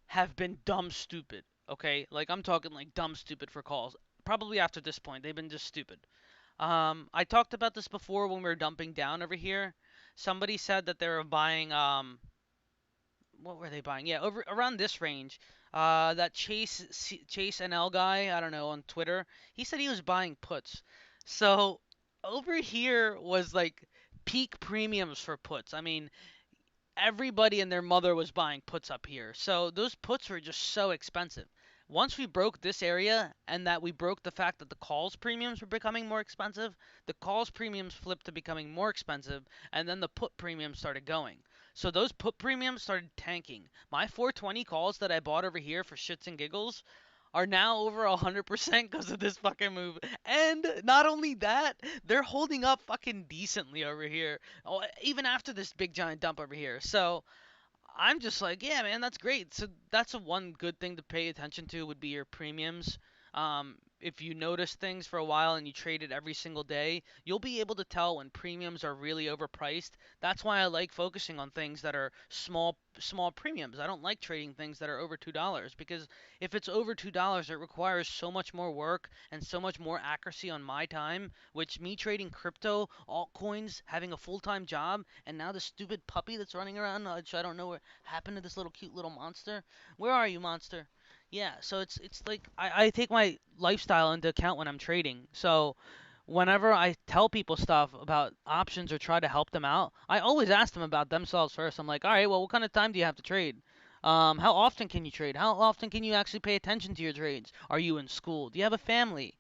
[SPEAKER 1] have been dumb stupid. Okay, like I'm talking like dumb stupid for calls. Probably after this point, they've been just stupid. I talked about this before when we were dumping down over here. Somebody said that they were buying what were they buying? Yeah, over around this range. That Chase NL guy, I don't know, on Twitter, he said he was buying puts. So over here was like peak premiums for puts. I mean, everybody and their mother was buying puts up here. So those puts were just so expensive. Once we broke this area and that we broke the fact that the calls premiums were becoming more expensive, the calls premiums flipped to becoming more expensive, and then the put premiums started going. So those put premiums started tanking. My 420 calls that I bought over here for shits and giggles are now over 100% because of this fucking move. And not only that, they're holding up fucking decently over here. Oh, even after this big giant dump over here. So I'm just like, yeah, man, that's great. So that's a one good thing to pay attention to would be your premiums. If you notice things for a while and you trade it every single day, you'll be able to tell when premiums are really overpriced. That's why I like focusing on things that are small premiums. I don't like trading things that are over $2 because if it's over $2, it requires so much more work and so much more accuracy on my time, which me trading crypto, altcoins, having a full-time job, and now the stupid puppy that's running around, which I don't know what happened to this little cute little monster. Where are you, monster? Yeah, so it's like I take my lifestyle into account when I'm trading. So whenever I tell people stuff about options or try to help them out, I always ask them about themselves first. I'm like, all right, well, what kind of time do you have to trade? How often can you trade? How often can you actually pay attention to your trades? Are you in school? Do you have a family?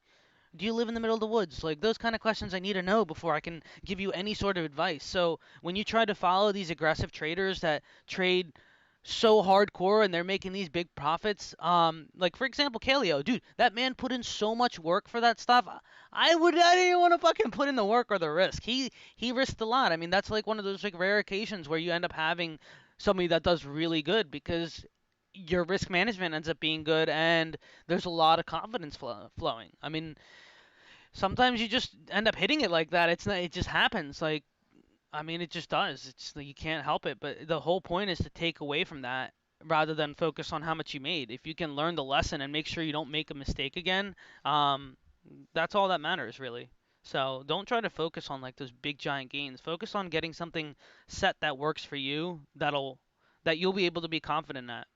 [SPEAKER 1] Do you live in the middle of the woods? Like those kind of questions I need to know before I can give you any sort of advice. So when you try to follow these aggressive traders that trade so hardcore and they're making these big profits, like for example, Kaleo, dude, that man put in so much work for that stuff. I didn't want to fucking put in the work or the risk. He risked a lot. I mean, that's like one of those like rare occasions where you end up having somebody that does really good because your risk management ends up being good and there's a lot of confidence flowing. I mean, sometimes you just end up hitting it like that. It's not, it just happens. Like I mean, it just does. It's like you can't help it. But the whole point is to take away from that rather than focus on how much you made. If you can learn the lesson and make sure you don't make a mistake again, that's all that matters really. So don't try to focus on like those big giant gains. Focus on getting something set that works for you that you'll be able to be confident at.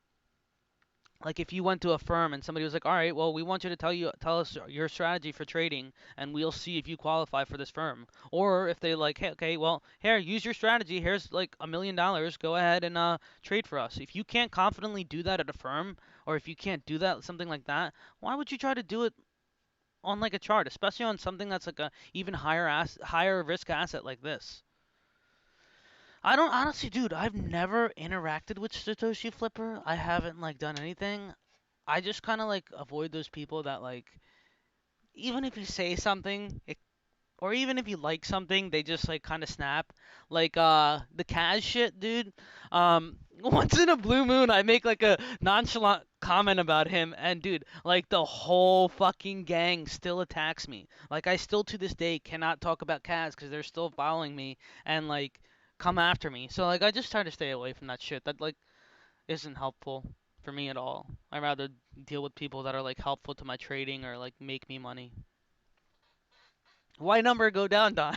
[SPEAKER 1] Like if you went to a firm and somebody was like, "All right, well, we want you to tell us your strategy for trading, and we'll see if you qualify for this firm." Or if they like, "Hey, okay, well, here, use your strategy. Here's like $1 million. Go ahead and trade for us." If you can't confidently do that at a firm, or if you can't do that something like that, why would you try to do it on like a chart, especially on something that's like a even higher risk asset like this? I don't honestly, dude. I've never interacted with Satoshi Flipper. I haven't like done anything. I just kind of like avoid those people that like even if you say something or even if you like something, they just like kind of snap. Like the Kaz shit, dude. Once in a blue moon, I make like a nonchalant comment about him, and dude, like the whole fucking gang still attacks me. Like I still to this day cannot talk about Kaz because they're still following me and like come after me. So like I just try to stay away from that shit. That like isn't helpful for me at all. I'd rather deal with people that are like helpful to my trading or like make me money. Why number go down, Dime?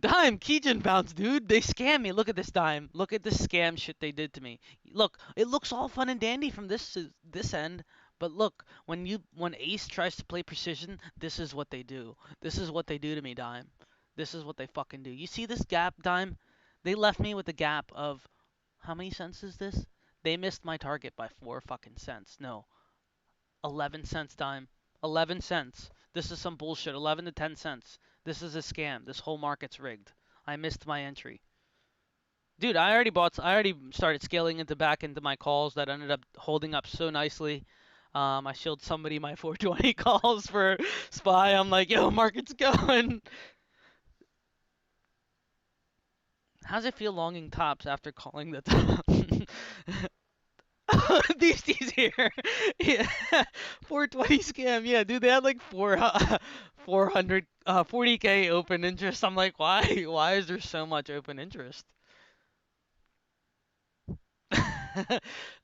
[SPEAKER 1] Dime, Keygen bounce, dude. They scam me. Look at this, Dime. Look at this scam shit they did to me. Look, it looks all fun and dandy from this end, but look, when Ace tries to play precision, this is what they do. This is what they do to me, Dime. This is what they fucking do. You see this gap, Dime? They left me with a gap of how many cents is this? They missed my target by 4 fucking cents. No, 11 cents, Dime. 11 cents. This is some bullshit. 11 to 10 cents. This is a scam. This whole market's rigged. I missed my entry. Dude, I already started scaling into back into my calls that ended up holding up so nicely. I showed somebody my 420 calls for SPY. I'm like, yo, market's going. How's it feel longing tops after calling the top? These here. Yeah. 420 scam. Yeah, dude, they had like 400 40K open interest. I'm like, why? Why is there so much open interest?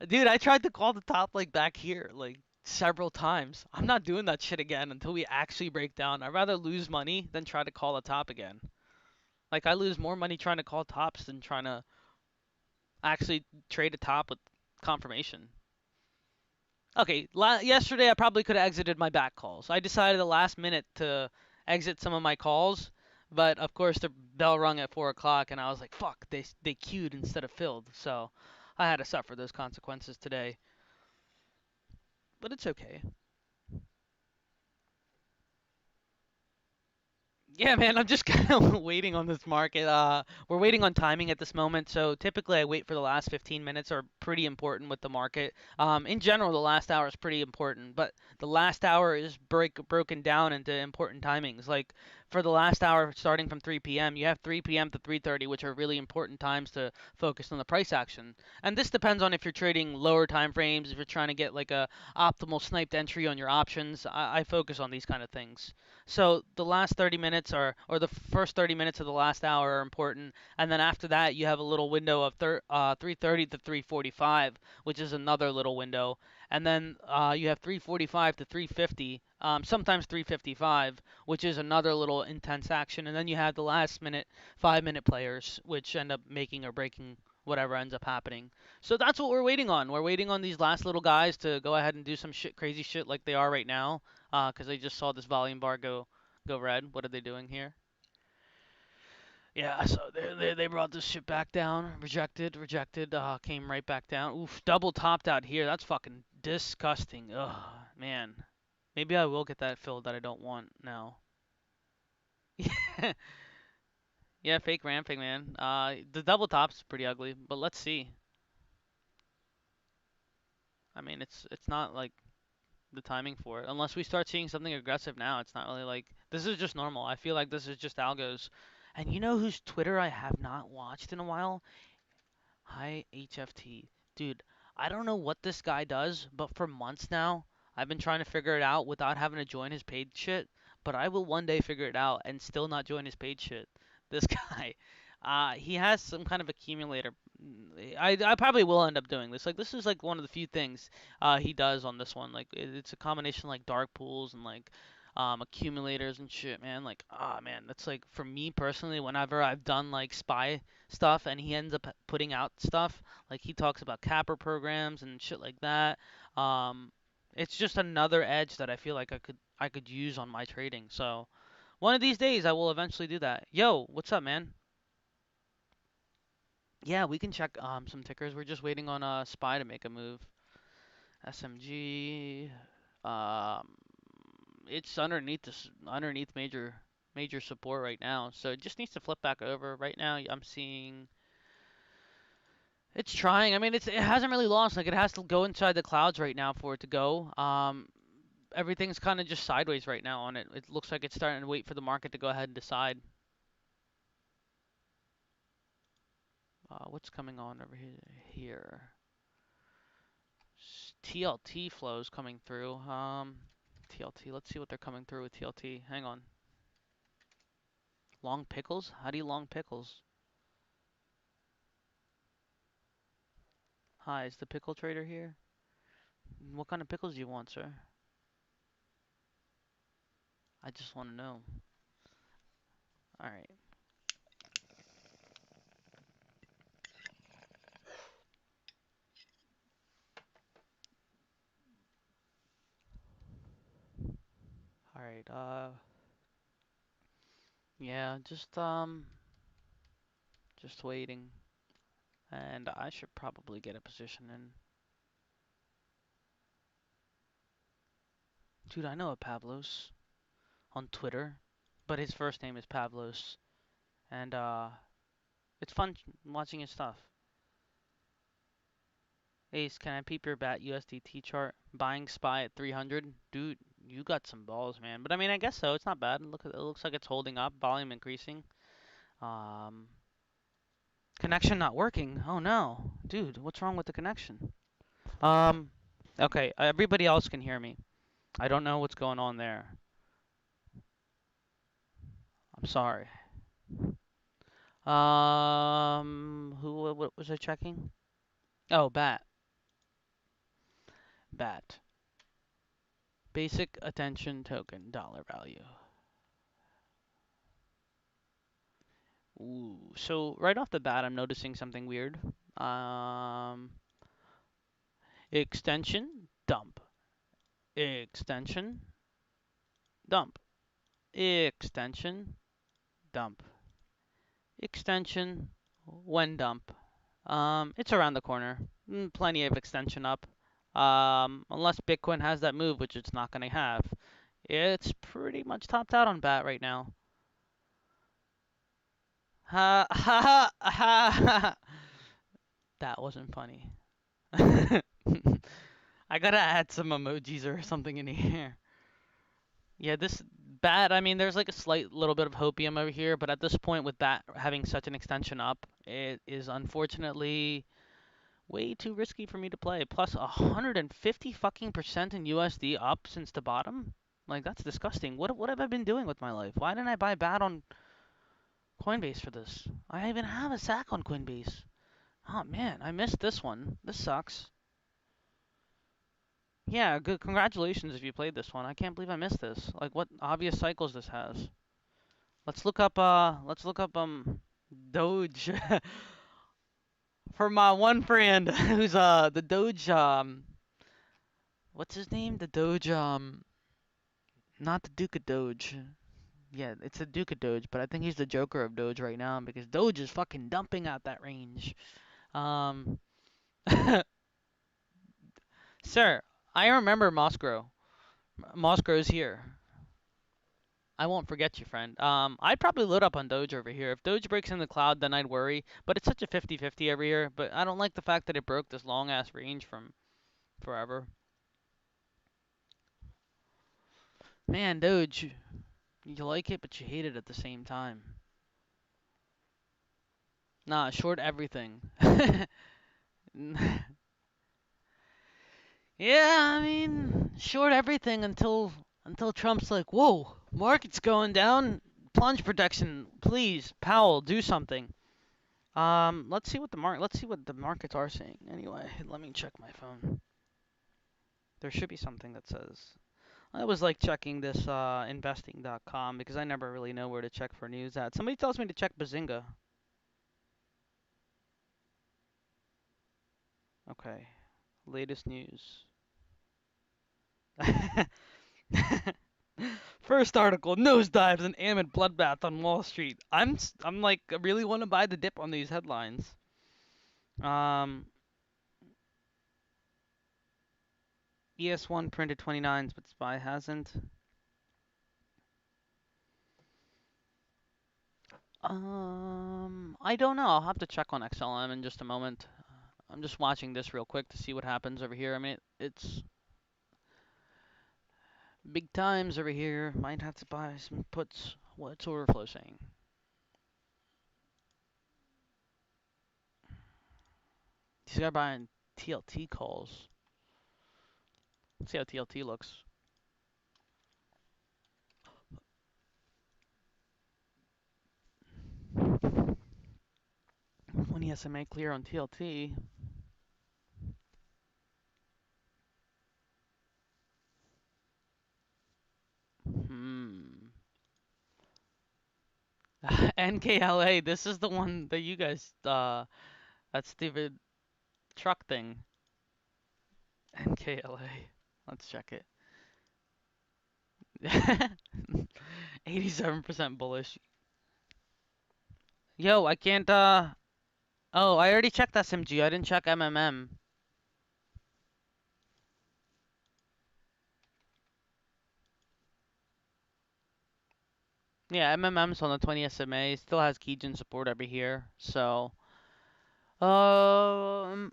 [SPEAKER 1] Dude, I tried to call the top like back here like several times. I'm not doing that shit again until we actually break down. I'd rather lose money than try to call a top again. Like I lose more money trying to call tops than trying to actually trade a top with confirmation. Okay, yesterday I probably could have exited my back calls. I decided the last minute to exit some of my calls, but of course the bell rung at 4 o'clock, and I was like, "Fuck!" They queued instead of filled, so I had to suffer those consequences today. But it's okay. Yeah, man, I'm just kind of waiting on this market. We're waiting on timing at this moment, so typically I wait for the last 15 minutes are pretty important with the market. In general, the last hour is pretty important, but the last hour is broken down into important timings. Like for the last hour, starting from 3 p.m., you have 3 p.m. to 3:30, which are really important times to focus on the price action. And this depends on if you're trading lower time frames, if you're trying to get like a optimal sniped entry on your options. I focus on these kind of things. So the last 30 minutes or the first 30 minutes of the last hour are important, and then after that you have a little window of 3:30 to 3:45, which is another little window, and then you have 3:45 to 3:50, sometimes 3:55, which is another little intense action, and then you have the last minute 5-minute players, which end up making or breaking whatever ends up happening. So that's what we're waiting on. We're waiting on these last little guys to go ahead and do some shit, crazy shit like they are right now, because I just saw this volume bar go red. What are they doing here? Yeah, so they brought this shit back down. Rejected. Came right back down. Oof, double topped out here. That's fucking disgusting. Ugh, man. Maybe I will get that filled that I don't want now. Yeah, fake ramping, man. The double top's pretty ugly, but let's see. I mean, it's not like the timing for it. Unless we start seeing something aggressive now, it's not really like this is just normal. I feel like this is just algos. And you know whose Twitter I have not watched in a while? Hi HFT. Dude, I don't know what this guy does, but for months now, I've been trying to figure it out without having to join his paid shit, but I will one day figure it out and still not join his paid shit. This guy, he has some kind of accumulator. I probably will end up doing this. Like this is like one of the few things he does on this one. Like it's a combination like dark pools and like accumulators and shit, man. Like ah man, that's like for me personally. Whenever I've done like spy stuff and he ends up putting out stuff like he talks about capper programs and shit like that. Um, it's just another edge that I feel like I could use on my trading. So one of these days I will eventually do that. Yo, what's up, man? Yeah, we can check some tickers. We're just waiting on Spy to make a move. SMG. Um, it's underneath major support right now, so it just needs to flip back over. Right now, I'm seeing it's trying. I mean, it hasn't really lost. Like it has to go inside the clouds right now for it to go. Everything's kind of just sideways right now on it. It looks like it's starting to wait for the market to go ahead and decide. What's coming on over here? TLT flows coming through. TLT. Let's see what they're coming through with TLT. Hang on. Long pickles? How do you long pickles? Hi, is the pickle trader here? What kind of pickles do you want, sir? I just want to know. All right. All right. Yeah, just waiting. And I should probably get a position in. Dude, I know a Pavlos on Twitter, but his first name is Pavlos, and it's fun watching his stuff. Ace, can I peep your BAT USDT chart? Buying SPY at 300? Dude, you got some balls, man. But I mean, I guess so. It's not bad. It looks like it's holding up. Volume increasing. Um, connection not working. Oh no, dude, what's wrong with the connection? Um, okay, everybody else can hear me. I don't know what's going on there. I'm sorry. What was I checking? Oh, BAT. Basic attention token dollar value. Ooh, so right off the bat, I'm noticing something weird. Um, extension, dump. Extension, dump. Extension, dump. Extension, when dump. It's around the corner. Plenty of extension up. Unless Bitcoin has that move, which it's not going to have. It's pretty much topped out on BAT right now. Ha ha ha ha. That wasn't funny. I gotta add some emojis or something in here. Yeah, this bat, I mean, there's like a slight little bit of hopium over here, but at this point with bat having such an extension up, it is unfortunately way too risky for me to play. Plus 150 fucking percent in USD up since the bottom? Like, that's disgusting. What have I been doing with my life? Why didn't I buy bat on Coinbase for this? I even have a sack on Coinbase. Oh man, I missed this one. This sucks. Yeah, good. Congratulations if you played this one. I can't believe I missed this. Like, what obvious cycles this has. Let's look up Doge for my one friend who's the Doge what's his name? The Doge not the Duke of Doge. Yeah, it's the Duke of Doge, but I think he's the Joker of Doge right now because Doge is fucking dumping out that range. Um Sir, I remember Moscow. Moscow's here. I won't forget you, friend. I'd probably load up on Doge over here. If Doge breaks in the cloud, then I'd worry. But it's such a 50-50 every year. But I don't like the fact that it broke this long ass range from forever. Man, Doge, you like it, but you hate it at the same time. Nah, short everything. Yeah, I mean, short everything until Trump's like, "Whoa, market's going down. Plunge protection, please, Powell, do something." Let's see what the markets are saying. Anyway, let me check my phone. There should be something that says. I was like checking this investing.com because I never really know where to check for news at. Somebody tells me to check Bazinga. Okay, latest news. First article: nosedives and amid bloodbath on Wall Street. I'm like I really want to buy the dip on these headlines. Um, ES1 printed 29s, but SPY hasn't. I don't know. I'll have to check on XLM in just a moment. I'm just watching this real quick to see what happens over here. I mean, it's big times over here. Might have to buy some puts. What's orderflow saying? These guys buying TLT calls. Let's see how TLT looks. 20 SMA clear on TLT. Hmm. NKLA. This is the one that you guys that stupid truck thing. NKLA. Let's check it. 87% bullish. Yo, I can't oh, I already checked SMG. I didn't check MMM. Yeah, MMM's on the 20 SMA. Still has keygen support over here. So, um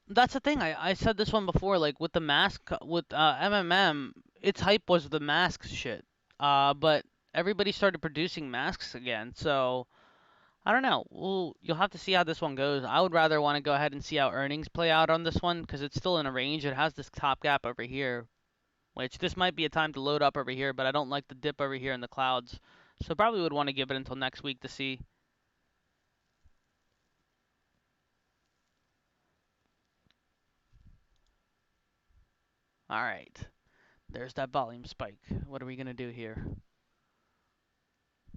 [SPEAKER 1] that's the thing. I said this one before like with the mask with MMM, its hype was the mask shit. But everybody started producing masks again. So, I don't know. Well, you'll have to see how this one goes. I would rather want to go ahead and see how earnings play out on this one because it's still in a range. It has this top gap over here, which this might be a time to load up over here, but I don't like the dip over here in the clouds. So probably would want to give it until next week to see. All right. There's that volume spike. What are we going to do here?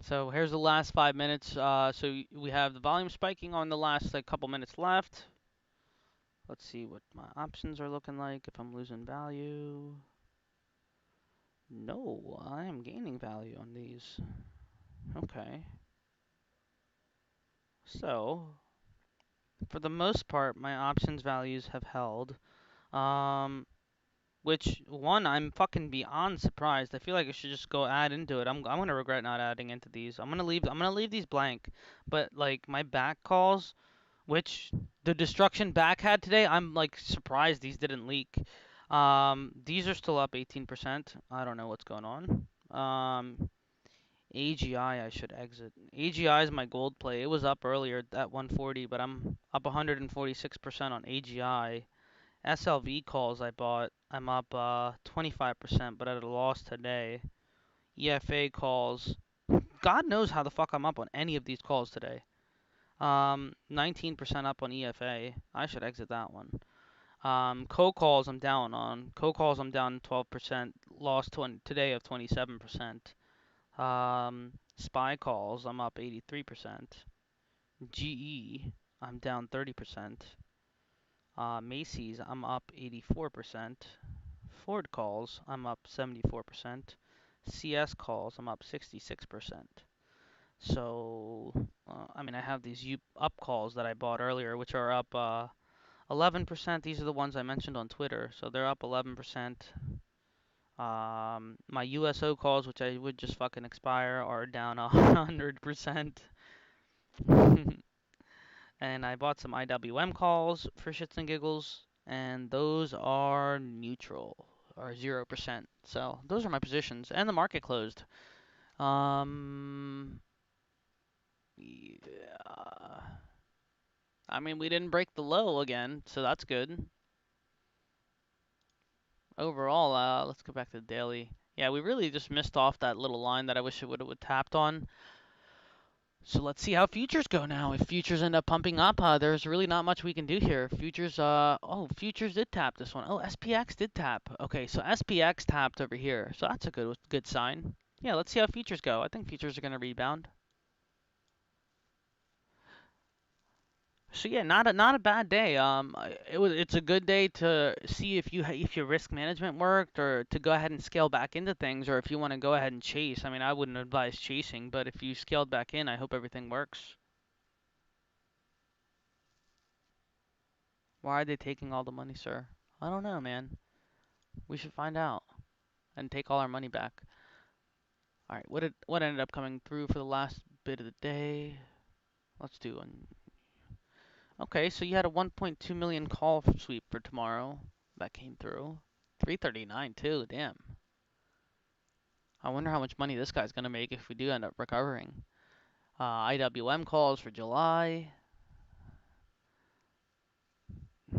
[SPEAKER 1] So here's the last 5 minutes. So we have the volume spiking on the last like couple minutes left. Let's see what my options are looking like. If I'm losing value. No, I am gaining value on these. Okay. So, for the most part, my options values have held. Um, Which one? I'm fucking beyond surprised. I feel like I should just go add into it. I'm gonna regret not adding into these. I'm gonna leave these blank. But like my back calls, which the destruction back had today, I'm like surprised these didn't leak. These are still up 18%. I don't know what's going on. AGI I should exit. AGI is my gold play. It was up earlier at 140, but I'm up 146% on AGI. SLV calls I bought, I'm up 25%, but at a loss today. EFA calls, God knows how the fuck I'm up on any of these calls today. 19% up on EFA. I should exit that one. Co calls I'm down on. Co calls I'm down 12%. Lost 20 today of 27%. Spy calls I'm up 83%. GE I'm down 30%. Macy's I'm up 84%. Ford calls I'm up 74%. CS calls I'm up 66%. So, I mean, I have these up calls that I bought earlier, which are up 11%. These are the ones I mentioned on Twitter, so they're up 11%. My USO calls, which I would just fucking expire, are down 100%. And I bought some IWM calls for shits and giggles, and those are neutral, or 0%. So those are my positions, and the market closed. Um, yeah. I mean, we didn't break the low again, so that's good. Overall, let's go back to the daily. Yeah, we really just missed off that little line that I wish it would have tapped on. So let's see how futures go now. If futures end up pumping up, there's really not much we can do here. Futures, oh, futures did tap this one. Oh, SPX did tap. Okay, so SPX tapped over here. So that's a good sign. Yeah, let's see how futures go. I think futures are going to rebound. So yeah, not a bad day. It's a good day to see if your risk management worked, or to go ahead and scale back into things, or if you want to go ahead and chase. I mean, I wouldn't advise chasing, but if you scaled back in, I hope everything works. Why are they taking all the money, sir? I don't know, man. We should find out and take all our money back. All right, what ended up coming through for the last bit of the day? Let's do one. Okay, so you had a 1.2 million call sweep for tomorrow that came through. 339 too, damn. I wonder how much money this guy's gonna make if we do end up recovering. IWM calls for July.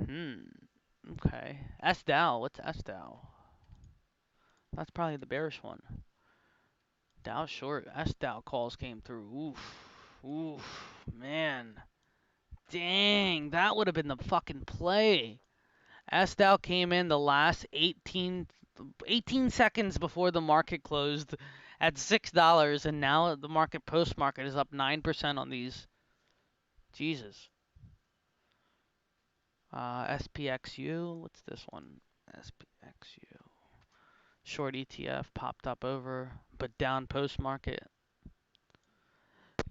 [SPEAKER 1] Okay. SDAO, what's SDAO? That's probably the bearish one. Dow short. SDAO calls came through. Oof, man. Dang, that would have been the fucking play. SDAO came in the last 18 seconds before the market closed at $6, and now the market post market is up 9% on these. Jesus. SPXU, what's this one? SPXU. Short ETF popped up over, but down post market.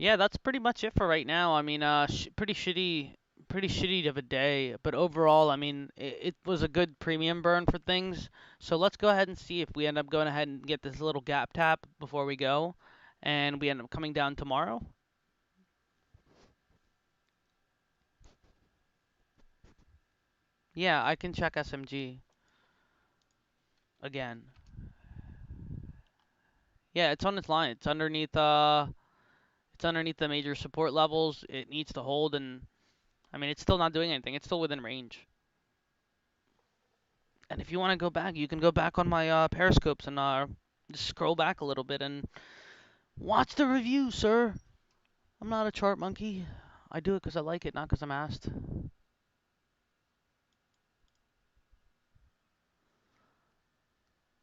[SPEAKER 1] Yeah, that's pretty much it for right now. I mean, pretty shitty of a day. But overall, I mean, it was a good premium burn for things. So let's go ahead and see if we end up going ahead and get this little gap tap before we go, and we end up coming down tomorrow. Yeah, I can check SMG again. Yeah, it's on its line. It's underneath the major support levels. It needs to hold, and I mean, it's still not doing anything. It's still within range. And if you want to go back, you can go back on my periscopes and just scroll back a little bit and watch the review, sir. I'm not a chart monkey. I do it because I like it, not because I'm asked.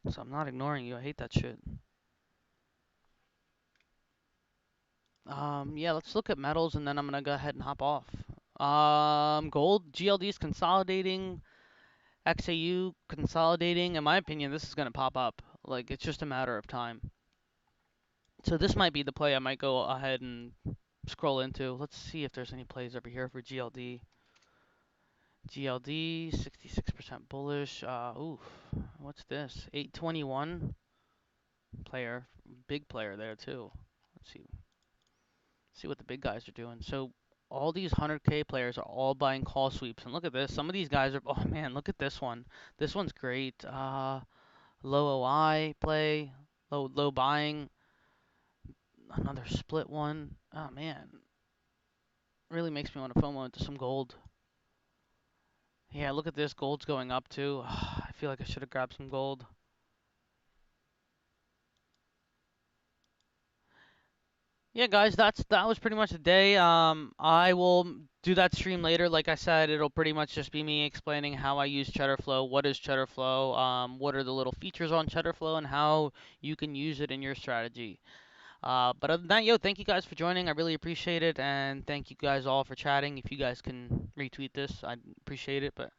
[SPEAKER 1] So I'm not ignoring you. I hate that shit. Yeah, let's look at metals and then I'm gonna go ahead and hop off. Gold, GLD is consolidating. XAU consolidating. In my opinion, this is gonna pop up. Like, it's just a matter of time. So this might be the play I might go ahead and scroll into. Let's see if there's any plays over here for GLD. GLD 66% bullish. Oof. What's this? 821 player, big player there too. Let's see what the big guys are doing. So all these 100K players are all buying call sweeps, and look at this. Some of these guys are. Oh man, look at this one. This one's great. Low OI play, low buying. Another split one. Oh man, really makes me want to FOMO into some gold. Yeah, look at this. Gold's going up too. I feel like I should have grabbed some gold. Yeah, guys, that was pretty much the day. I will do that stream later. Like I said, it'll pretty much just be me explaining how I use Cheddar Flow, what is Cheddar Flow, what are the little features on Cheddar Flow, and how you can use it in your strategy. But other than that, yo, thank you guys for joining. I really appreciate it, and thank you guys all for chatting. If you guys can retweet this, I'd appreciate it. But